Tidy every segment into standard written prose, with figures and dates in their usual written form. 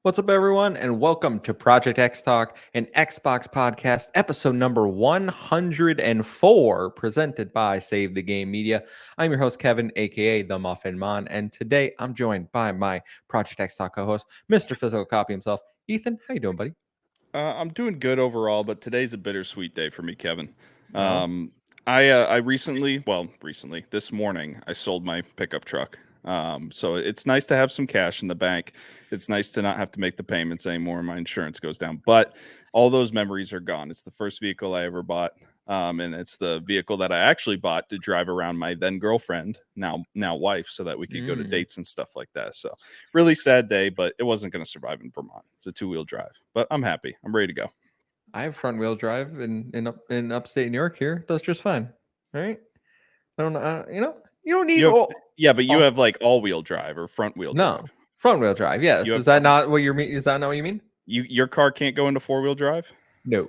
What's up, everyone, and welcome to Project X Talk, an Xbox podcast, episode number 104, presented by Save the Game Media. I'm your host, Kevin, aka The Muffin Mon, and today I'm joined by my Project X Talk co-host, Mr. Physical Copy himself, Ethan. How you doing, buddy? I'm doing good overall, but today's a bittersweet day for me, Kevin. Oh. I recently, this morning, I sold my pickup truck. So it's nice to have some cash in the bank. It's nice to not have to make the payments anymore. My insurance goes down, but all those memories are gone. It's the first vehicle I ever bought. And it's the vehicle that I actually bought to drive around my then girlfriend, now wife, so that we could go to dates and stuff like that. So really sad day, but it wasn't going to survive in Vermont. It's a 2-wheel drive, but I'm happy. I'm ready to go. I have front wheel drive in upstate New York here. Does just fine. All right. I don't know. You don't need. But you have like all-wheel drive or front-wheel drive. Front wheel drive. Yes. Is that not what you mean? Is that not what you mean? Your car can't go into 4-wheel drive? No.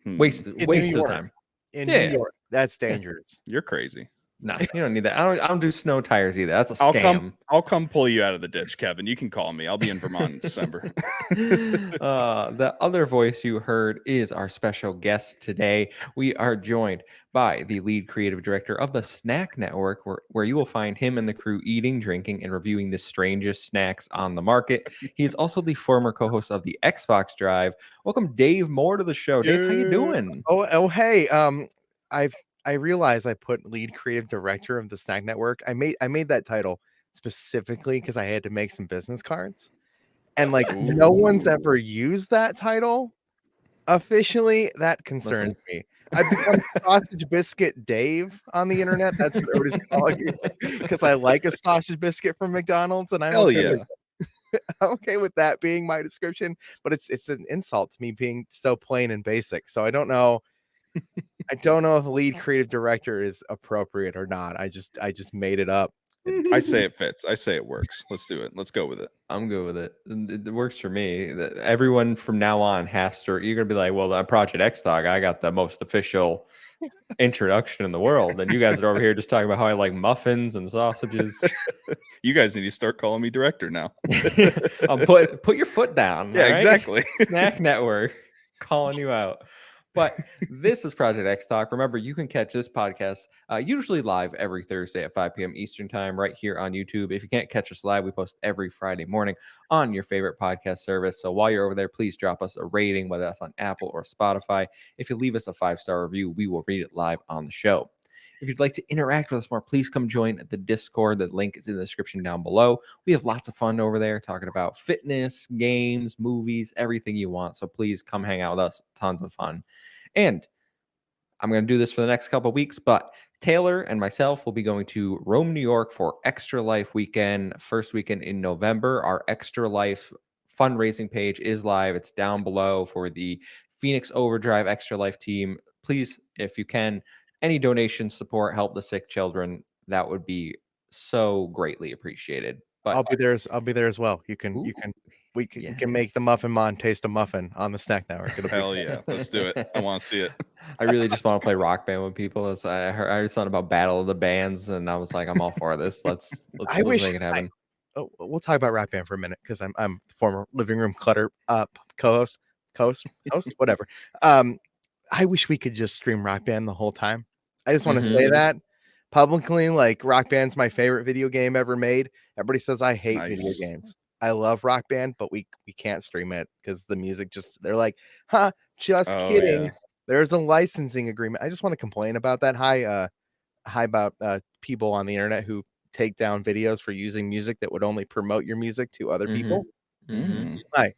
Waste of time. In New York, that's dangerous. You're crazy. No, you don't need that. I don't do snow tires either. That's a scam. I'll come pull you out of the ditch, Kevin. You can call me. I'll be in Vermont in December. The other voice you heard is our special guest today. We are joined by the lead creative director of the Snack Network, where you will find him and the crew eating, drinking, and reviewing the strangest snacks on the market. He is also the former co-host of the Xbox Drive. Welcome, Dave Moore, to the show. Dave, how you doing? Hey. I realize I put lead creative director of the Snack Network. I made that title specifically because I had to make some business cards, and no one's ever used that title officially. That concerns me. I've become Sausage Biscuit Dave on the internet. That's what everybody's calling it because I like a sausage biscuit from McDonald's, and I'm okay with that being my description. But it's an insult to me being so plain and basic. So I don't know. I don't know if lead creative director is appropriate or not. I just made it up. I say it fits. I say it works. Let's do it. Let's go with it. I'm good with it. It works for me. Everyone from now on has to. You're gonna be like, well, on Project X Talk, I got the most official introduction in the world, and you guys are over here just talking about how I like muffins and sausages. You guys need to start calling me director now. Put your foot down. Yeah, exactly. Snack Network calling you out. But this is Project X Talk. Remember, you can catch this podcast usually live every Thursday at 5 p.m. Eastern time right here on YouTube. If you can't catch us live, we post every Friday morning on your favorite podcast service. So while you're over there, please drop us a rating, whether that's on Apple or Spotify. If you leave us a 5-star review, we will read it live on the show. If you'd like to interact with us more, please come join the Discord. The link is in the description down below. We have lots of fun over there talking about fitness, games, movies, everything you want. So please come hang out with us. Tons of fun. And I'm going to do this for the next couple of weeks, but Taylor and myself will be going to Rome, New York for Extra Life weekend, first weekend in November. Our Extra Life fundraising page is live. It's down below for the Phoenix Overdrive Extra Life team. Please, if you can, any donation support, help the sick children. That would be so greatly appreciated. But I'll be there as well. We can make the Muffin Mon taste a muffin on the Snack Network. Hell yeah, let's do it. I want to see it. I really just want to play Rock Band with people. I heard something about Battle of the Bands, and I was like, I'm all for this. Let's make it happen. We'll talk about Rock Band for a minute because I'm former living room clutter co-host, whatever. I wish we could just stream Rock Band the whole time. I just want to say that publicly. Like, Rock Band's my favorite video game ever made. Everybody says I hate video games. I love Rock Band, but we can't stream it because the music they're like, just kidding. Yeah. There's a licensing agreement. I just want to complain about that. Hi about people on the internet who take down videos for using music that would only promote your music to other people. Hi.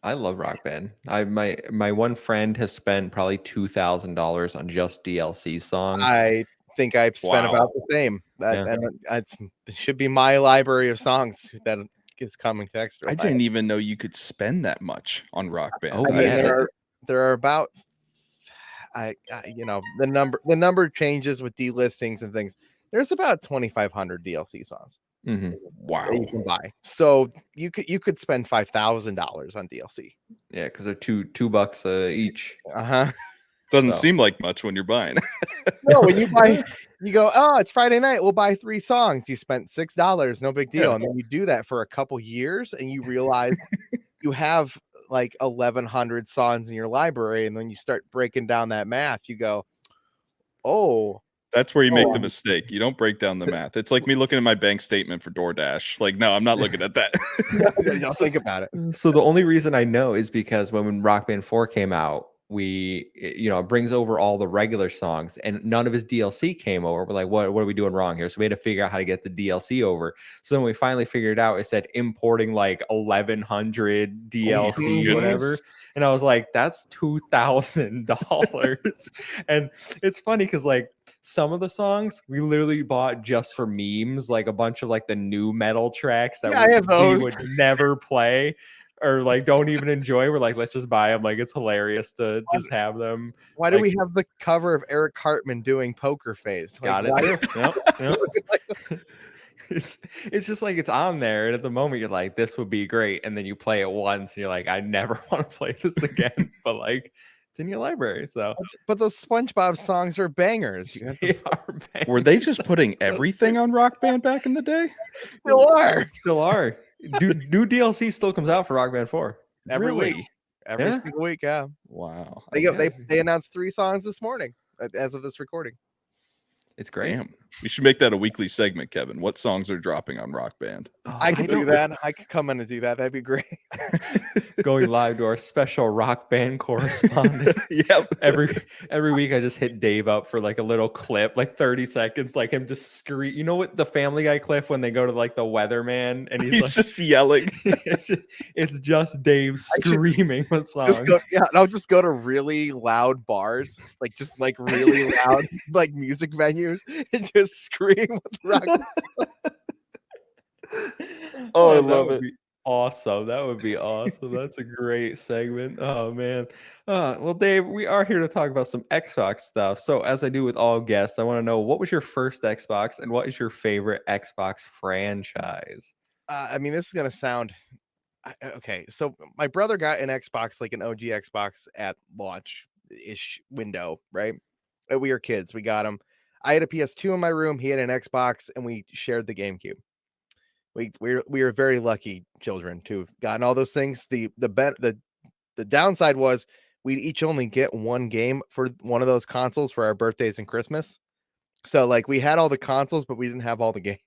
I love Rock Band. My one friend has spent probably $2,000 on just DLC songs. I think I've spent about the same. It should be my library of songs that is coming to Extra. I didn't even know you could spend that much on Rock Band. There are about the number changes with delistings and things. There's about 2,500 DLC songs. Wow, that you can buy. So you could spend $5,000 on DLC. Yeah, because they're $2 each. Doesn't seem like much when you're buying. No, when you buy You go, oh, it's Friday night. We'll buy 3 songs. You spent $6. No big deal. Yeah. And then you do that for a couple years and you realize you have like 1,100 songs in your library. And then you start breaking down that math. You go, oh, That's where you make the mistake. You don't break down the math. It's like me looking at my bank statement for DoorDash. Like, no, I'm not looking at that. don't think about it. So the only reason I know is because when Rock Band 4 came out, it brings over all the regular songs and none of his DLC came over. We're like, what are we doing wrong here? So we had to figure out how to get the DLC over. So then we finally figured it out. It said importing like 1,100 DLC, whatever. And I was like, that's $2,000. And it's funny because like some of the songs we literally bought just for memes, like a bunch of like the new metal tracks that we would never play or like don't even enjoy. We're like, let's just buy them. Like it's hilarious to just have them. Why do we have the cover of Eric Cartman doing Poker Face? Got it. Yep. It's just like it's on there, and at the moment you're like, this would be great, and then you play it once, and you're like, I never want to play this again. But like, it's in your library, so. But those SpongeBob songs are bangers. Were they just putting everything on Rock Band back in the day? Still are. New DLC still comes out for Rock Band 4 every week. Every single week, yeah. Wow. They announced 3 songs this morning as of this recording. It's great. Damn. We should make that a weekly segment, Kevin. What songs are dropping on Rock Band? I could do that. I could come in and do that. That'd be great. Going live to our special Rock Band correspondent. Yep. Every week I just hit Dave up for like a little clip, like 30 seconds, like him just scream. You know what the Family Guy clip when they go to like the weatherman and he's like, just yelling. it's just Dave screaming with songs. I'll just go to really loud bars, like just like really loud like music venues and just scream with rock. Oh, I love it. Awesome. That would be awesome. That's a great segment. Oh man. Well, Dave, we are here to talk about some Xbox stuff. So as I do with all guests, I want to know, what was your first Xbox and what is your favorite Xbox franchise? I mean, this is gonna sound okay. So my brother got an Xbox, like an OG Xbox at launch-ish window, right? We were kids. We got him. I had a PS2 in my room. He had an Xbox, and we shared the GameCube. We were very lucky children to have gotten all those things. The downside was we'd each only get one game for one of those consoles for our birthdays and Christmas. So like we had all the consoles, but we didn't have all the games.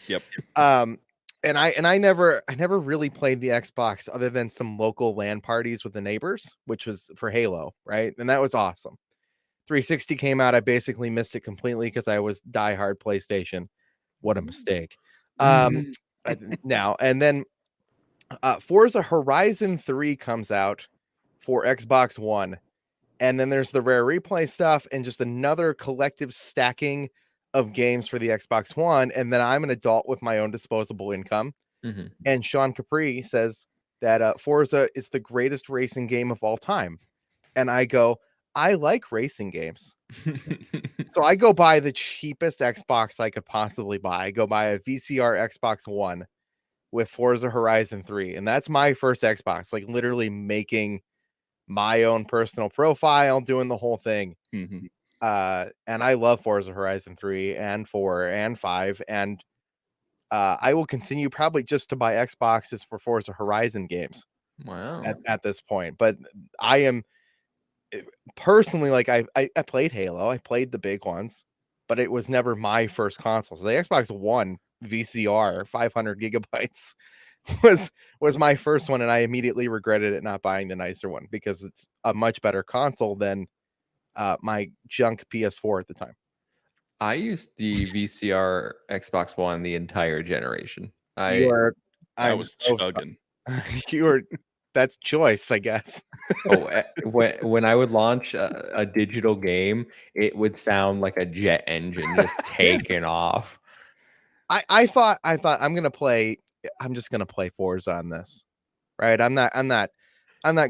Yep. And I never really played the Xbox other than some local LAN parties with the neighbors, which was for Halo, right? And that was awesome. 360 came out. I basically missed it completely because I was diehard PlayStation. What a mistake. Now and then Forza Horizon 3 comes out for Xbox One, and then there's the Rare Replay stuff and just another collective stacking of games for the Xbox One. And then I'm an adult with my own disposable income. And Sean Capri says that Forza is the greatest racing game of all time. And I go, I like racing games. So I go buy the cheapest Xbox I could possibly buy. I go buy a VCR Xbox One with Forza Horizon 3. And that's my first Xbox, like literally making my own personal profile, doing the whole thing. And I love Forza Horizon 3 and 4 and 5. And I will continue probably just to buy Xboxes for Forza Horizon games. Wow. At this point. But I am personally, like I played Halo, I played the big ones, but it was never my first console. So the Xbox One VCR 500 gigabytes was my first one, and I immediately regretted it not buying the nicer one because it's a much better console than my junk PS4 at the time. I used the VCR Xbox One the entire generation. I was chugging. That's choice, I guess. When I would launch a digital game, it would sound like a jet engine just taking off. I thought I'm just gonna play Forza on this, right? I'm not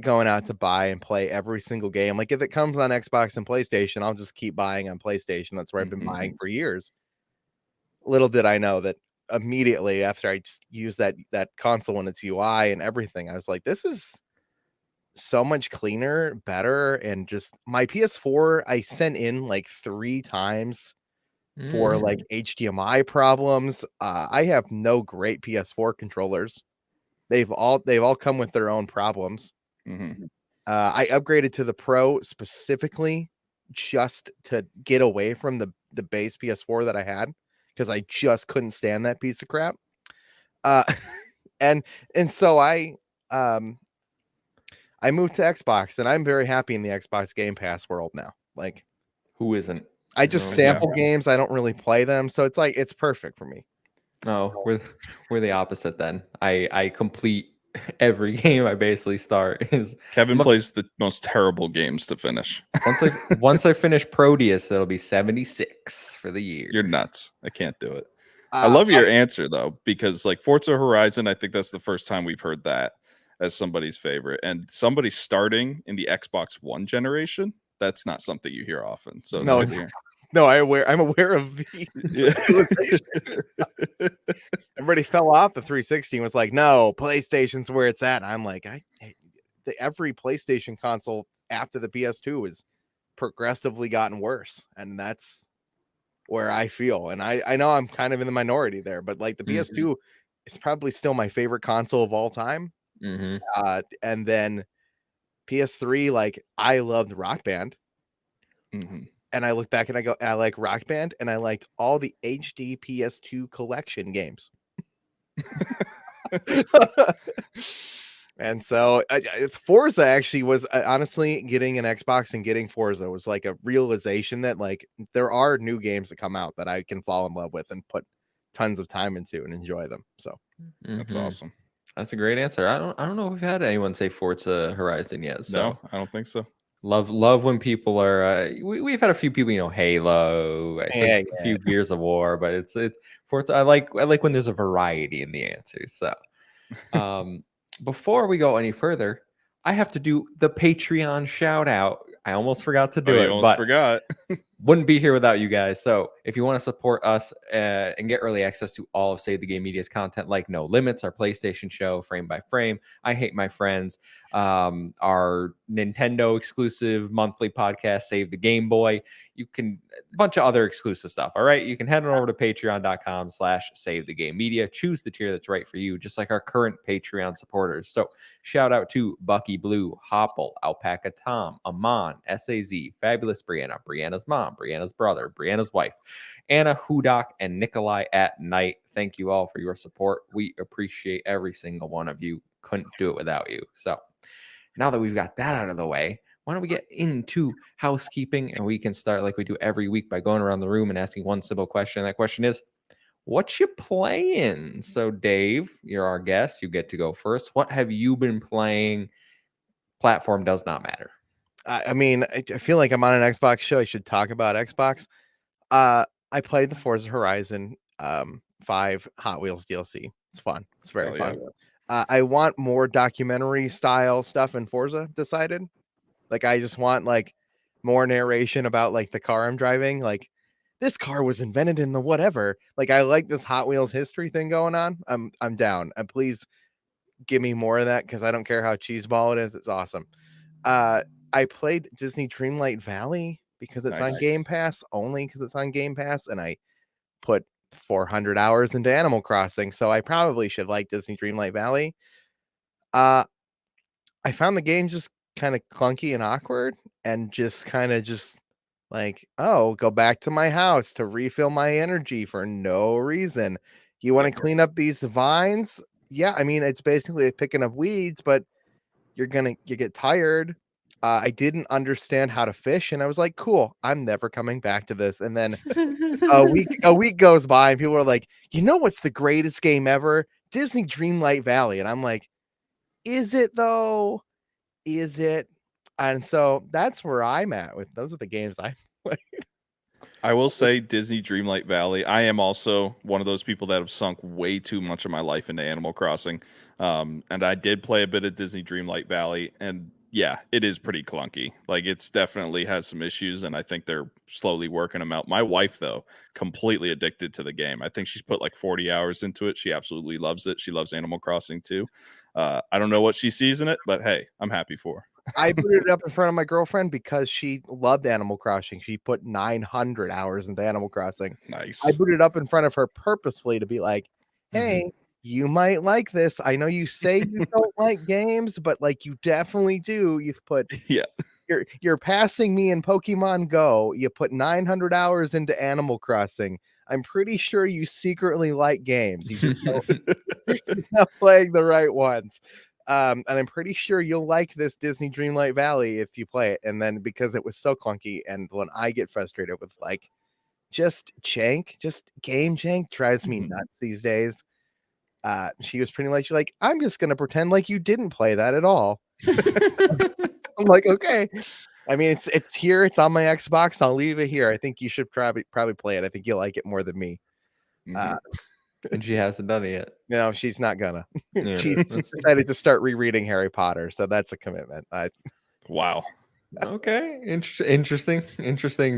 going out to buy and play every single game. Like if it comes on Xbox and PlayStation, I'll just keep buying on PlayStation. That's where I've been buying for years. Little did I know that immediately after I just used that console and its UI and everything, I was like, this is so much cleaner, better. And just my PS4, I sent in like 3 times for like HDMI problems. I have no great PS4 controllers. They've all come with their own problems. Mm-hmm. I upgraded to the Pro specifically just to get away from the base PS4 that I had because I just couldn't stand that piece of crap. And so I moved to Xbox, and I'm very happy in the Xbox Game Pass world now. Like, Who isn't? I just sample games. I don't really play them, so it's like it's perfect for me. Oh, we're the opposite then. I complete every game I basically start. Kevin plays the most terrible games to finish. Once I finish Proteus, it'll be 76 for the year. You're nuts. I can't do it. I love your answer though, because like Forza Horizon, I think that's the first time we've heard that as somebody's favorite, and somebody starting in the Xbox One generation. That's not something you hear often. So it's good to hear. No, I'm aware of the everybody fell off the 360 and was like, no, PlayStation's where it's at. And I'm like, every PlayStation console after the PS2 has progressively gotten worse. And that's where I feel. And I know I'm kind of in the minority there, but like the PS2 is probably still my favorite console of all time. And then PS3, like I loved Rock Band. And I look back and I go, I like Rock Band, and I liked all the HD PS2 collection games. And so Forza actually was honestly getting an Xbox and getting Forza was like a realization that like there are new games that come out that I can fall in love with and put tons of time into and enjoy them. So that's awesome. That's a great answer. I don't know if we've had anyone say Forza Horizon yet. So. No, I don't think so. Love when people are. We've had a few people, Halo. I think a few Gears of War, but it's Forza. I like when there's a variety in the answers. So, before we go any further, I have to do the Patreon shout out. I almost forgot to do it, but forgot. Wouldn't be here without you guys. So if you want to support us and get early access to all of Save the Game Media's content, like No Limits, our PlayStation show, Frame by Frame, I Hate My Friends, our Nintendo exclusive monthly podcast, Save the Game Boy, you can a bunch of other exclusive stuff. All right. You can head on over to patreon.com/Save the Game Media. Choose the tier that's right for you, just like our current Patreon supporters. So shout out to Bucky Blue, Hopple, Alpaca Tom, Amon, SAZ, Fabulous Brianna, Brianna's mom, Brianna's brother, Brianna's wife, Anna Hudak, and Nikolai at Night. Thank you all for your support. We appreciate every single one of you. Couldn't do it without you. So now that we've got that out of the way, why don't we get into housekeeping, and we can start like we do every week by going around the room and asking one simple question. That question is, what you playing? So Dave, you're our guest. You get to go first. What have you been playing? Platform does not matter. I mean, I feel like I'm on an Xbox show. I should talk about Xbox. I played the Forza Horizon 5 Hot Wheels DLC. It's fun. It's very fun. I want more documentary style stuff in Forza, decided. Like, I just want like more narration about like the car I'm driving. Like, this car was invented in the whatever. Like, I like this Hot Wheels history thing going on. I'm down. And please give me more of that, because I don't care how cheeseball it is. It's awesome. I played Disney Dreamlight Valley because it's on Game Pass, only because it's on Game Pass, and I put 400 hours into Animal Crossing, so I probably should like Disney Dreamlight Valley. I found the game just kind of clunky and awkward, and just kind of just like, oh, go back to my house to refill my energy for no reason. You want to clean up these vines? Yeah, I mean, it's basically picking up weeds, but you get tired. I didn't understand how to fish, and I was like, cool, I'm never coming back to this. And then a week goes by, and people are like, what's the greatest game ever? Disney Dreamlight Valley. And I'm like, is it though? Is it? And so that's where I'm at with those are the games I played. I will say Disney Dreamlight Valley. I am also one of those people that have sunk way too much of my life into Animal Crossing. And I did play a bit of Disney Dreamlight Valley, and yeah, it is pretty clunky. Like, it's definitely has some issues, and I think they're slowly working them out. My wife, though, completely addicted to the game. I think she's put like 40 hours into it. She absolutely loves it. She loves Animal Crossing too. I don't know what she sees in it, but hey, I'm happy for her. I booted it up in front of my girlfriend because she loved Animal Crossing. She put 900 hours into Animal Crossing. Nice. I booted it up in front of her purposefully to be like, hey, you might like this. I know you say you don't like games, but like you definitely do. You've put you're passing me in Pokemon Go. You put 900 hours into Animal Crossing. I'm pretty sure you secretly like games. You just don't, you're not playing the right ones. And I'm pretty sure you'll like this Disney Dreamlight Valley if you play it. And then because it was so clunky, and when I get frustrated with like just game jank drives me nuts these days. She was pretty much like, I'm just gonna pretend like you didn't play that at all. I'm like, okay. I mean, it's here, it's on my Xbox. I'll leave it here. I think you should probably play it. I think you'll like it more than me. And she hasn't done it yet. No, she's not gonna. Yeah, She's decided to start rereading Harry Potter, so that's a commitment. Wow. Okay, interesting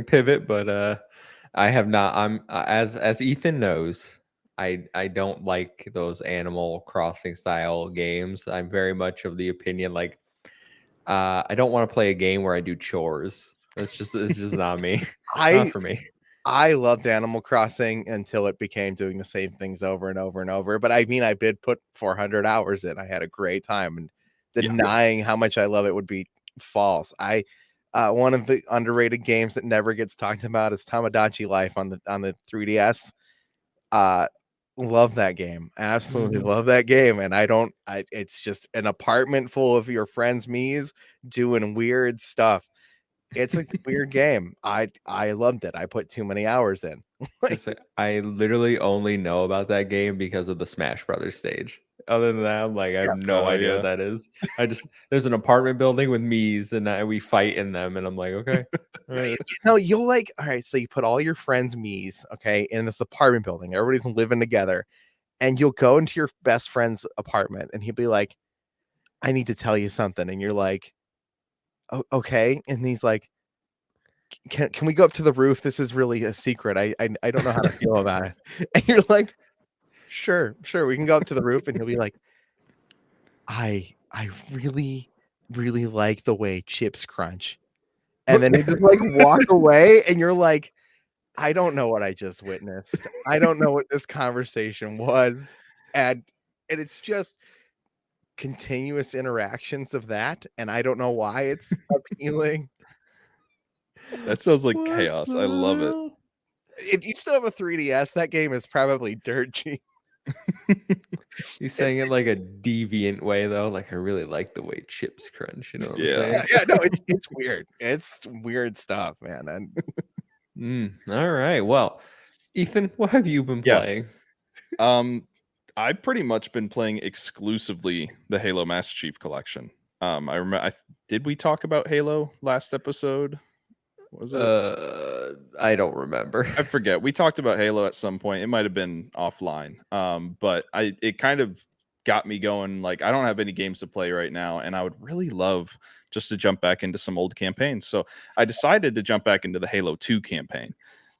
pivot, but I have not. I'm as Ethan knows, I don't like those Animal Crossing style games. I'm very much of the opinion like I don't want to play a game where I do chores. It's just not me. Not for me. I loved Animal Crossing until it became doing the same things over and over and over. But I mean, I did put 400 hours in. I had a great time, and denying how much I love it would be false. One of the underrated games that never gets talked about is Tamagotchi Life on the 3DS. Love that game. Absolutely love that game. And it's just an apartment full of your friends' me's doing weird stuff. It's a weird game. I loved it. I put too many hours in. I literally only know about that game because of the Smash Brothers stage. Other than that, I'm like, I have no idea what that is. There's an apartment building with me's and we fight in them, and I'm like, okay. All right. No, you'll like, all right, so you put all your friends' me's, okay, in this apartment building. Everybody's living together, and you'll go into your best friend's apartment, and he'll be like, I need to tell you something. And you're like, oh, okay. And he's like, can we go up to the roof? This is really a secret. I don't know how to feel about it. And you're like, sure, we can go up to the roof. And he'll be like, I really, really like the way chips crunch. And then he just like walk away, and you're like, I don't know what I just witnessed. I don't know what this conversation was. And it's just continuous interactions of that. And I don't know why it's appealing. That sounds like chaos. I love it. If you still have a 3DS, that game is probably dirt cheap. He's saying it like a deviant way, though. Like, I really like the way chips crunch. You know what I'm saying? Yeah, no, it's weird. It's weird stuff, man. All right. Well, Ethan, what have you been playing? I've pretty much been playing exclusively the Halo Master Chief Collection. I remember. Did we talk about Halo last episode? Was it? I don't remember. I forget. We talked about Halo at some point. It might have been offline. But it kind of got me going. Like, I don't have any games to play right now, and I would really love just to jump back into some old campaigns. So I decided to jump back into the Halo 2 campaign.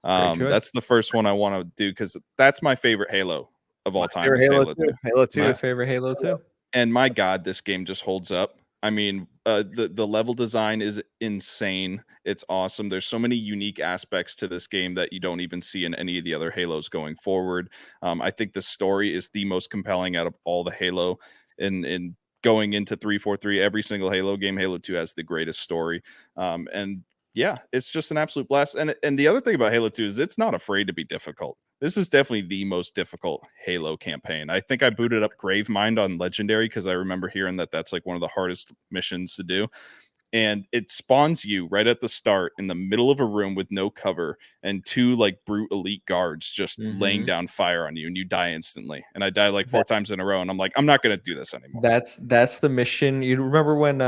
That's the first one I want to do because that's my favorite Halo of all time. Halo 2. My favorite Halo 2. And my God, this game just holds up. I mean, the level design is insane. It's awesome. There's so many unique aspects to this game that you don't even see in any of the other Halos going forward. I think the story is the most compelling out of all the Halo. In going into 343, every single Halo game, Halo 2 has the greatest story. And yeah, it's just an absolute blast. And the other thing about Halo 2 is it's not afraid to be difficult. This is definitely the most difficult Halo campaign. I think I booted up Gravemind on Legendary because I remember hearing that that's like one of the hardest missions to do. And it spawns you right at the start in the middle of a room with no cover and two like brute elite guards just laying down fire on you, and you die instantly. And I died like 4 times in a row, and I'm like, I'm not going to do this anymore. That's the mission. You remember when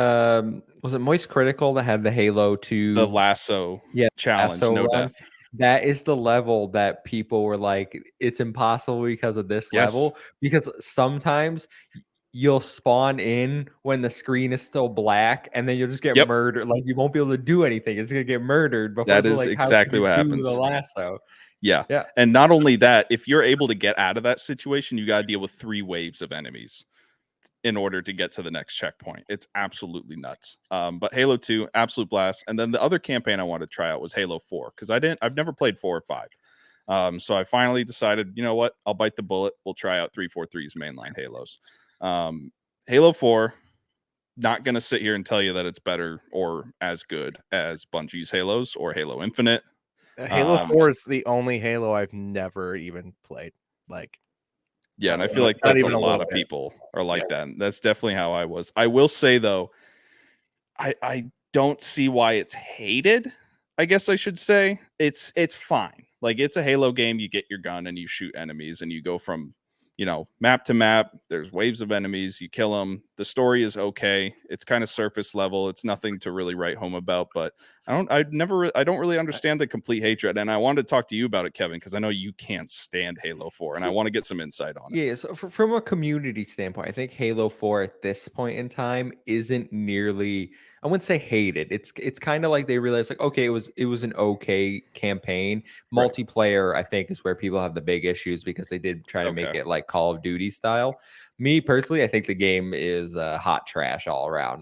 was it Moist Critical that had the Halo 2 the lasso challenge? lasso no run? death. That is the level that people were like, it's impossible because of this level. Because sometimes you'll spawn in when the screen is still black, and then you'll just get murdered. Like, you won't be able to do anything. It's gonna get murdered. That is exactly what happens. The lasso. Yeah. And not only that, if you're able to get out of that situation, you got to deal with 3 waves of enemies. in order to get to the next checkpoint. It's absolutely nuts. But Halo 2, absolute blast. And then the other campaign I wanted to try out was Halo 4 because I've never played 4 or 5. So I finally decided, you know what? I'll bite the bullet. We'll try out 343's mainline Halos. Halo 4, not going to sit here and tell you that it's better or as good as Bungie's Halos or Halo Infinite. Halo 4 is the only Halo I've never even played. Like, yeah, and I feel like not that's a even a lot little of bit. people are like that. And that's definitely how I was. I will say though, I don't see why it's hated. I guess I should say it's fine. Like it's a Halo game. You get your gun and you shoot enemies and you go from, you know, map to map. There's waves of enemies. You kill them. The story is okay. It's kind of surface level. It's nothing to really write home about. But I don't really understand the complete hatred. And I wanted to talk to you about it, Kevin, because I know you can't stand Halo 4, and I want to get some insight on it. Yeah, so from a community standpoint, I think Halo 4 at this point in time isn't nearly, I wouldn't say hated. It's kind of like they realized like, okay, it was an okay campaign. Right. Multiplayer, I think, is where people have the big issues because they did try to make Okay. it like Call of Duty style. Me personally, I think the game is hot trash all around.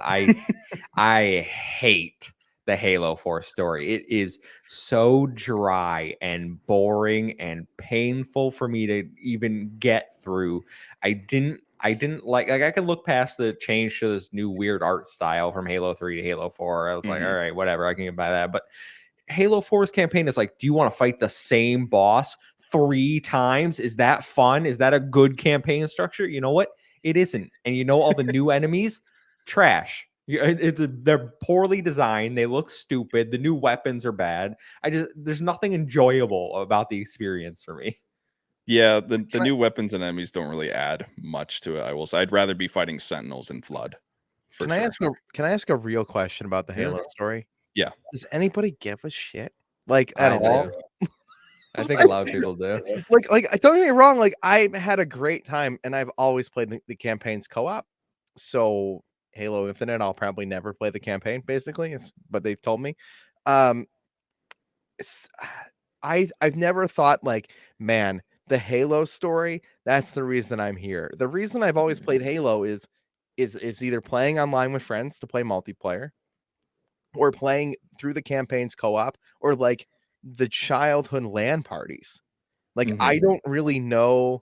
I hate the Halo 4 story. It is so dry and boring and painful for me to even get through. I didn't like I could look past the change to this new weird art style from Halo 3 to Halo 4. I was like, all right, whatever, I can get by that. But Halo 4's campaign is like, do you want to fight the same boss 3 times? Is that fun? Is that a good campaign structure? You know what? It isn't. And you know all the new enemies? Trash. They're poorly designed. They look stupid. The new weapons are bad. There's nothing enjoyable about the experience for me. Yeah, the new weapons and enemies don't really add much to it. I will say I'd rather be fighting Sentinels and Flood. Can I ask a real question about the Halo story? Yeah. Does anybody give a shit? Like at all? I think a lot of people do. Like don't get me wrong, like I had a great time and I've always played the campaigns co-op. So Halo Infinite, I'll probably never play the campaign, basically, is what they've told me. I've never thought like, man, the Halo story, that's the reason I'm here. The reason I've always played Halo is either playing online with friends to play multiplayer or playing through the campaigns co-op or like the childhood LAN parties. Like I don't really know.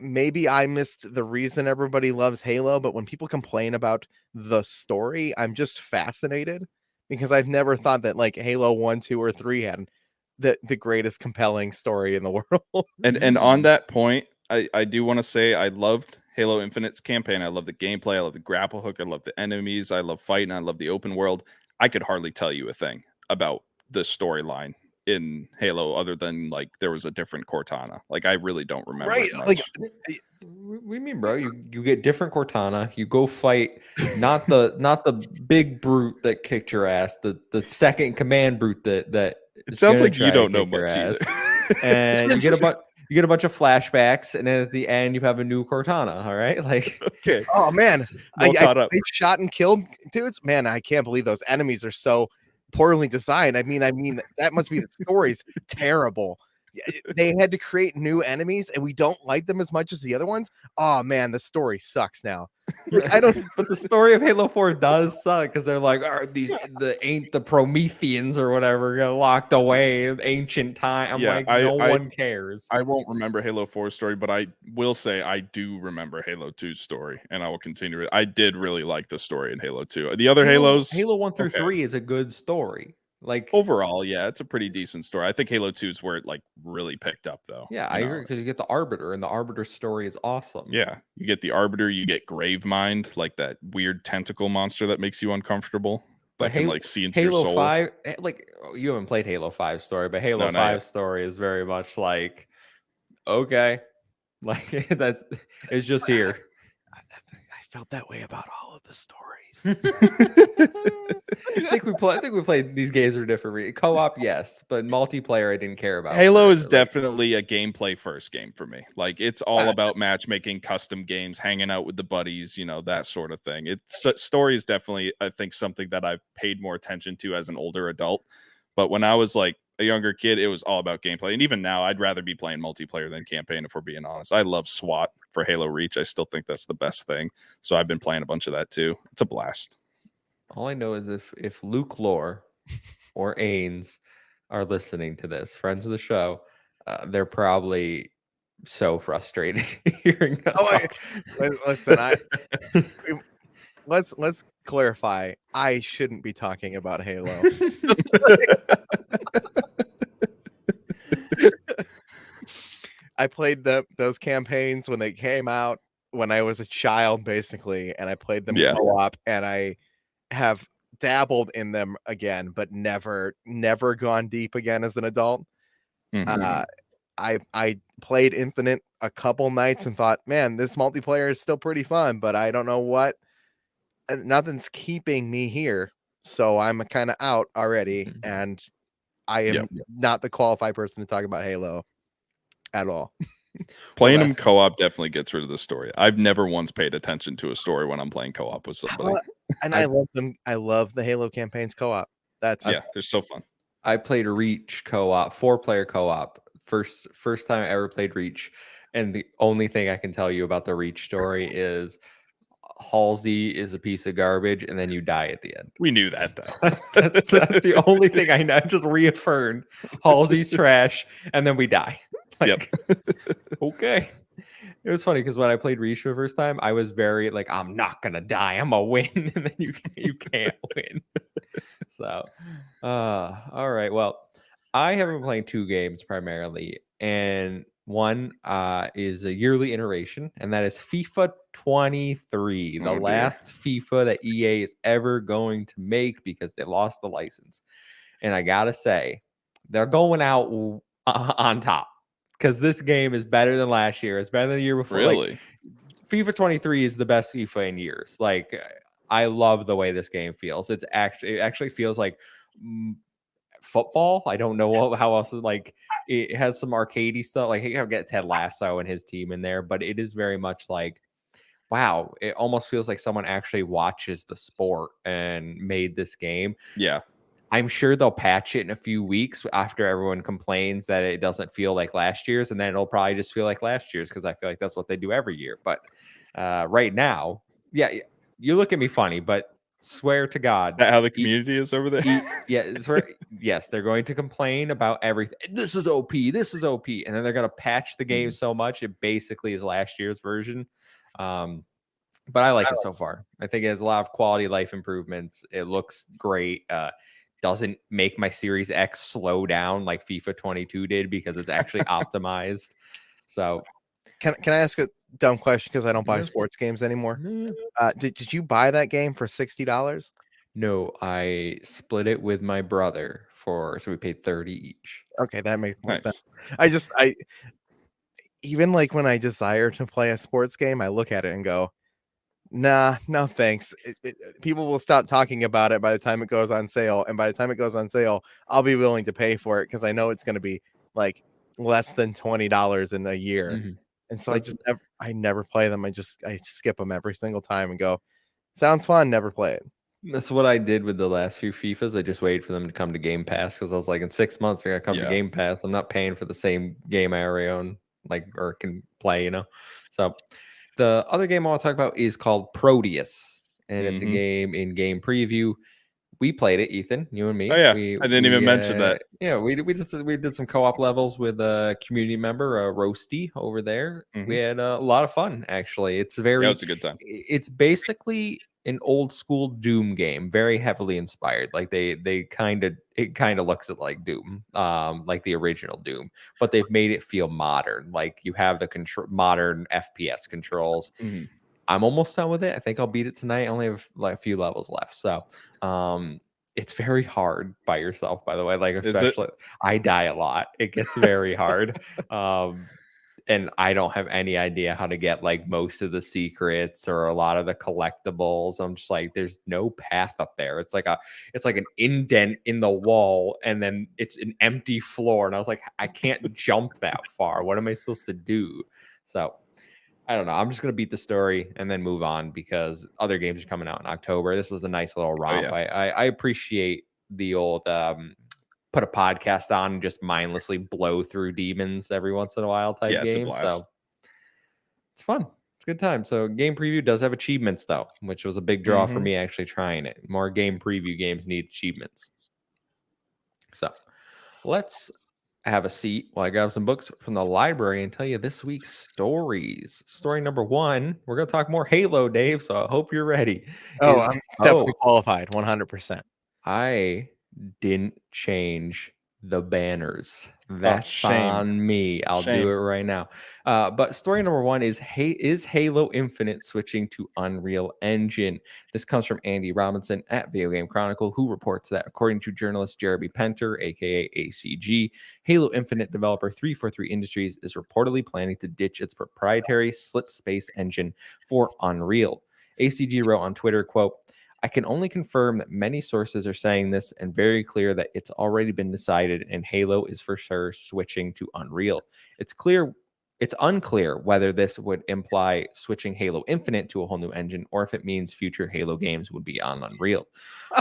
Maybe I missed the reason everybody loves Halo, but when people complain about the story, I'm just fascinated because I've never thought that like Halo 1, 2, or 3 had the greatest compelling story in the world. And on that point, I do want to say I loved Halo Infinite's campaign. I love the gameplay. I love the grapple hook. I love the enemies. I love fighting. I love the open world. I could hardly tell you a thing about the storyline in Halo other than like there was a different Cortana. Like I really don't remember it much. Like what do you mean, bro? You get different Cortana. You go fight not the big brute that kicked your ass, the second command brute that it sounds like you don't know much either. And you get a bunch of flashbacks, and then at the end you have a new Cortana. All right, like okay. Oh man, I shot and killed dudes. Man, I can't believe those enemies are so poorly designed. I mean, that must be the story's terrible. They had to create new enemies, and we don't like them as much as the other ones. Oh man, the story sucks now. Like, I don't. But the story of Halo 4 does suck because they're like, are the Prometheans or whatever got locked away in ancient time? I'm like, no one cares. I won't remember Halo 4's story, but I will say I do remember Halo 2's story, and I will continue it. I did really like the story in Halo 2. The other Halos, Halo 1 through 3 is a good story. Like overall, yeah, it's a pretty decent story. I think Halo 2 is where it like really picked up, though. Yeah, I agree because you get the Arbiter, and the Arbiter story is awesome. Yeah, you get the Arbiter, you get Gravemind, like that weird tentacle monster that makes you uncomfortable. But can like see into Halo your soul. 5, like you haven't played Halo 5 story, but Halo 5 story is very much like, okay, like it's just here. I felt that way about all of the stories. I think we played these games are different. Co-op, yes, but multiplayer I didn't care about. Halo is definitely a gameplay first game for me. Like it's all about matchmaking, custom games, hanging out with the buddies, you know, that sort of thing. It's story is definitely, I think, something that I've paid more attention to as an older adult. But when I was like a younger kid, it was all about gameplay. And even now, I'd rather be playing multiplayer than campaign, if we're being honest. I love SWAT for Halo Reach. I still think that's the best thing. So I've been playing a bunch of that too. It's a blast. All I know is if Luke Lore or Ains are listening to this, friends of the show, they're probably so frustrated hearing us talk. Listen, let's clarify. I shouldn't be talking about Halo. I played those campaigns when they came out when I was a child, basically, and I played them co-op, and I have dabbled in them again, but never gone deep again as an adult. I played Infinite a couple nights and thought, man, this multiplayer is still pretty fun, but I don't know what. Nothing's keeping me here, so I'm kind of out already, and I am not the qualified person to talk about Halo at all. Playing them co-op definitely gets rid of the story. I've never once paid attention to a story when I'm playing co-op with somebody. And I love them. I love the Halo campaigns co-op. They're so fun. I played Reach co-op, 4-player co-op. First time I ever played Reach. And the only thing I can tell you about the Reach story is Halsey is a piece of garbage, and then you die at the end. We knew that, though. That's the only thing I know. I just reaffirmed Halsey's trash, and then we die. Okay. It was funny because when I played Reach for the first time, I was very like, I'm not gonna die. I'm gonna win, and then you can't win. So, all right. Well, I have been playing 2 games primarily, and one is a yearly iteration, and that is FIFA 23, the last FIFA that EA is ever going to make because they lost the license. And I gotta say, they're going out on top because this game is better than last year. It's better than the year before. Really? Like, FIFA 23 is the best FIFA in years. Like, I love the way this game feels. It actually feels like football. I don't know how else. Like, it has some arcadey stuff. Like, you get Ted Lasso and his team in there, but it is very much like, wow, it almost feels like someone actually watches the sport and made this game. Yeah. I'm sure they'll patch it in a few weeks after everyone complains that it doesn't feel like last year's, and then it'll probably just feel like last year's because I feel like that's what they do every year. But right now, you look at me funny, but swear to God, how the community is over there. Yes, they're going to complain about everything. This is OP, and then they're going to patch the game so much it basically is last year's version. But I like it so far. I think it has a lot of quality of life improvements. It looks great. Doesn't make my Series X slow down like FIFA 22 did because it's actually optimized. So, can I ask a dumb question because I don't buy sports games anymore? Did you buy that game for $60? No, I split it with my brother so we paid 30 each. Okay, that makes sense. I even like when I desire to play a sports game, I look at it and go, nah, no thanks. People will stop talking about it by the time it goes on sale, and by the time it goes on sale, I'll be willing to pay for it because I know it's going to be like less than $20 in a year. And so I never play them. I skip them every single time and go, sounds fun, never play it. That's what I did with the last few FIFAs. I just waited for them to come to Game Pass because I was like, in 6 months they're gonna come to Game Pass. I'm not paying for the same game I already own, or can play, So the other game I want to talk about is called Proteus, and it's a game in game preview. We played it, Ethan, you and me. Oh, yeah. I didn't even mention that. Yeah, we did some co-op levels with a community member, Roasty, over there. We had a lot of fun, actually. It was a good time. It's basically an old school Doom game, very heavily inspired. Like it kind of looks at like Doom, like the original Doom, but they've made it feel modern. Like you have the modern FPS controls. I'm almost done with it. I think I'll beat it tonight. I only have like a few levels left. So it's very hard by yourself, by the way. Like, especially I die a lot. It gets very hard. And I don't have any idea how to get like most of the secrets or a lot of the collectibles. I'm just like, there's no path up there. It's like an indent in the wall, and then it's an empty floor. And I was like, I can't jump that far. What am I supposed to do? So I don't know. I'm just going to beat the story and then move on because other games are coming out in October. This was a nice little romp. I appreciate the old put a podcast on and just mindlessly blow through demons every once in a while type Yeah, it's a game. blast. So it's fun. It's a good time. So game preview does have achievements though, which was a big draw for me actually trying it. More game preview games need achievements. So let's have a seat while I grab some books from the library and tell you this week's stories. Story number 1, we're going to talk more Halo, Dave, so I hope you're ready. Oh, I'm definitely qualified, 100%. I didn't change the banners. That's on me. I'll do it right now. But story number 1 is Halo Infinite switching to Unreal Engine? This comes from Andy Robinson at Video Game Chronicle, who reports that according to journalist Jeremy Penter, aka ACG, Halo Infinite developer 343 Industries is reportedly planning to ditch its proprietary slip space engine for Unreal. ACG wrote on Twitter, quote, I can only confirm that many sources are saying this and very clear that it's already been decided and Halo is for sure switching to Unreal. It's unclear whether this would imply switching Halo Infinite to a whole new engine or if it means future Halo games would be on Unreal.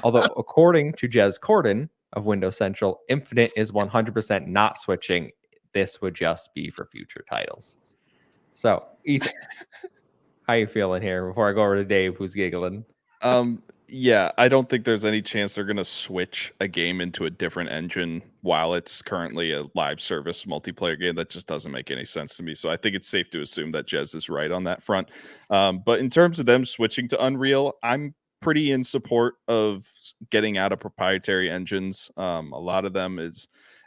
Although according to Jez Corden of Windows Central, Infinite is 100% not switching. This would just be for future titles. So, Ethan, how you feeling here before I go over to Dave, who's giggling? Yeah, I don't think there's any chance they're going to switch a game into a different engine while it's currently a live service multiplayer game. That just doesn't make any sense to me. So I think it's safe to assume that Jez is right on that front. But in terms of them switching to Unreal, I'm pretty in support of getting out of proprietary engines. A lot of them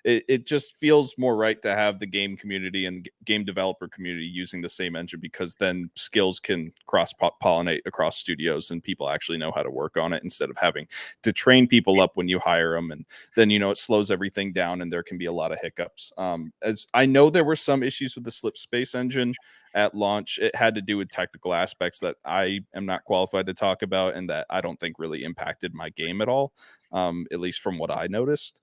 it just feels more right to have the game community and game developer community using the same engine, because then skills can cross-pollinate across studios and people actually know how to work on it instead of having to train people up when you hire them. And then, it slows everything down and there can be a lot of hiccups. As I know, there were some issues with the slip space engine at launch. It had to do with technical aspects that I am not qualified to talk about and that I don't think really impacted my game at all, at least from what I noticed.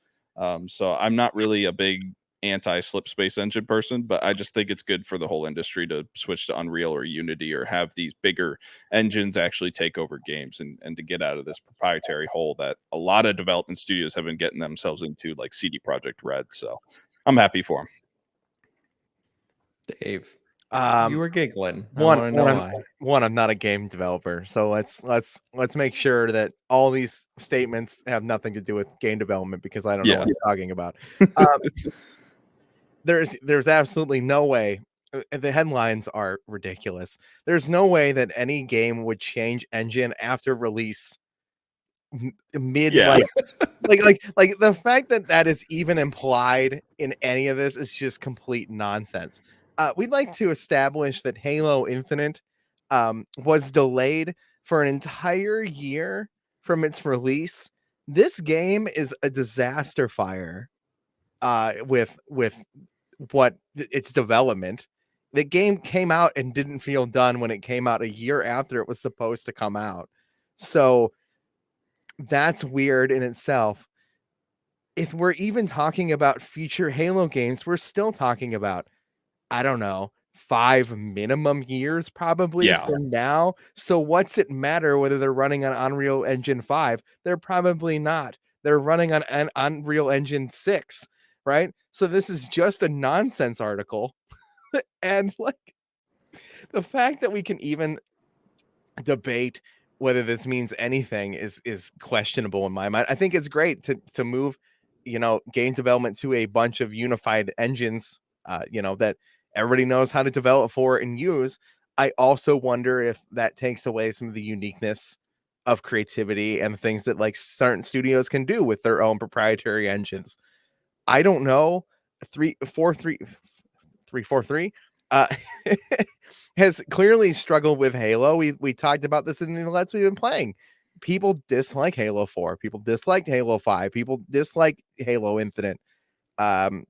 So I'm not really a big anti-slip space engine person, but I just think it's good for the whole industry to switch to Unreal or Unity or have these bigger engines actually take over games and to get out of this proprietary hole that a lot of development studios have been getting themselves into, like CD Projekt Red. So I'm happy for them. Dave, you were giggling. I'm not a game developer, so let's make sure that all these statements have nothing to do with game development, because I don't know what you're talking about. There's absolutely no way. The headlines are ridiculous. There's no way that any game would change engine after release mid like the fact that is even implied in any of this is just complete nonsense. We'd like to establish that Halo Infinite was delayed for an entire year from its release. This game is a disaster fire with what its development. The game came out and didn't feel done when it came out a year after it was supposed to come out. So that's weird in itself. If we're even talking about future Halo games, we're still talking about, I don't know, 5 minimum years probably from now. So what's it matter whether they're running on Unreal Engine 5? They're probably not. They're running on an Unreal Engine 6, right? So this is just a nonsense article. And like the fact that we can even debate whether this means anything is questionable in my mind. I think it's great to move, game development to a bunch of unified engines, that everybody knows how to develop for and use. I also wonder if that takes away some of the uniqueness of creativity and things that like certain studios can do with their own proprietary engines. I don't know. 343 has clearly struggled with Halo. We talked about this in the Let's we've been playing. People dislike Halo 4. People disliked Halo 5. People dislike Halo Infinite. And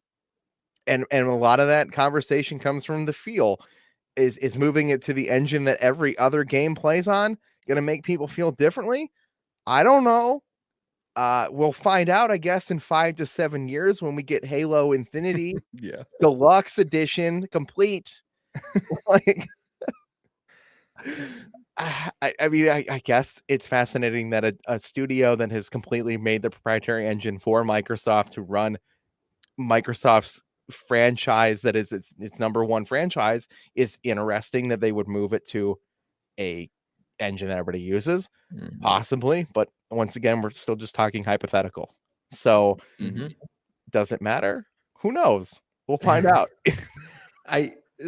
a lot of that conversation comes from the feel. Is moving it to the engine that every other game plays on going to make people feel differently? I don't know. We'll find out, I guess, in 5 to 7 years when we get Halo Infinity Deluxe Edition complete. Like, I mean, I guess it's fascinating that a studio that has completely made the proprietary engine for Microsoft to run Microsoft's franchise that is its number one franchise is interesting that they would move it to a engine that everybody uses, possibly. But once again, we're still just talking hypotheticals. So does it matter? Who knows? We'll find out.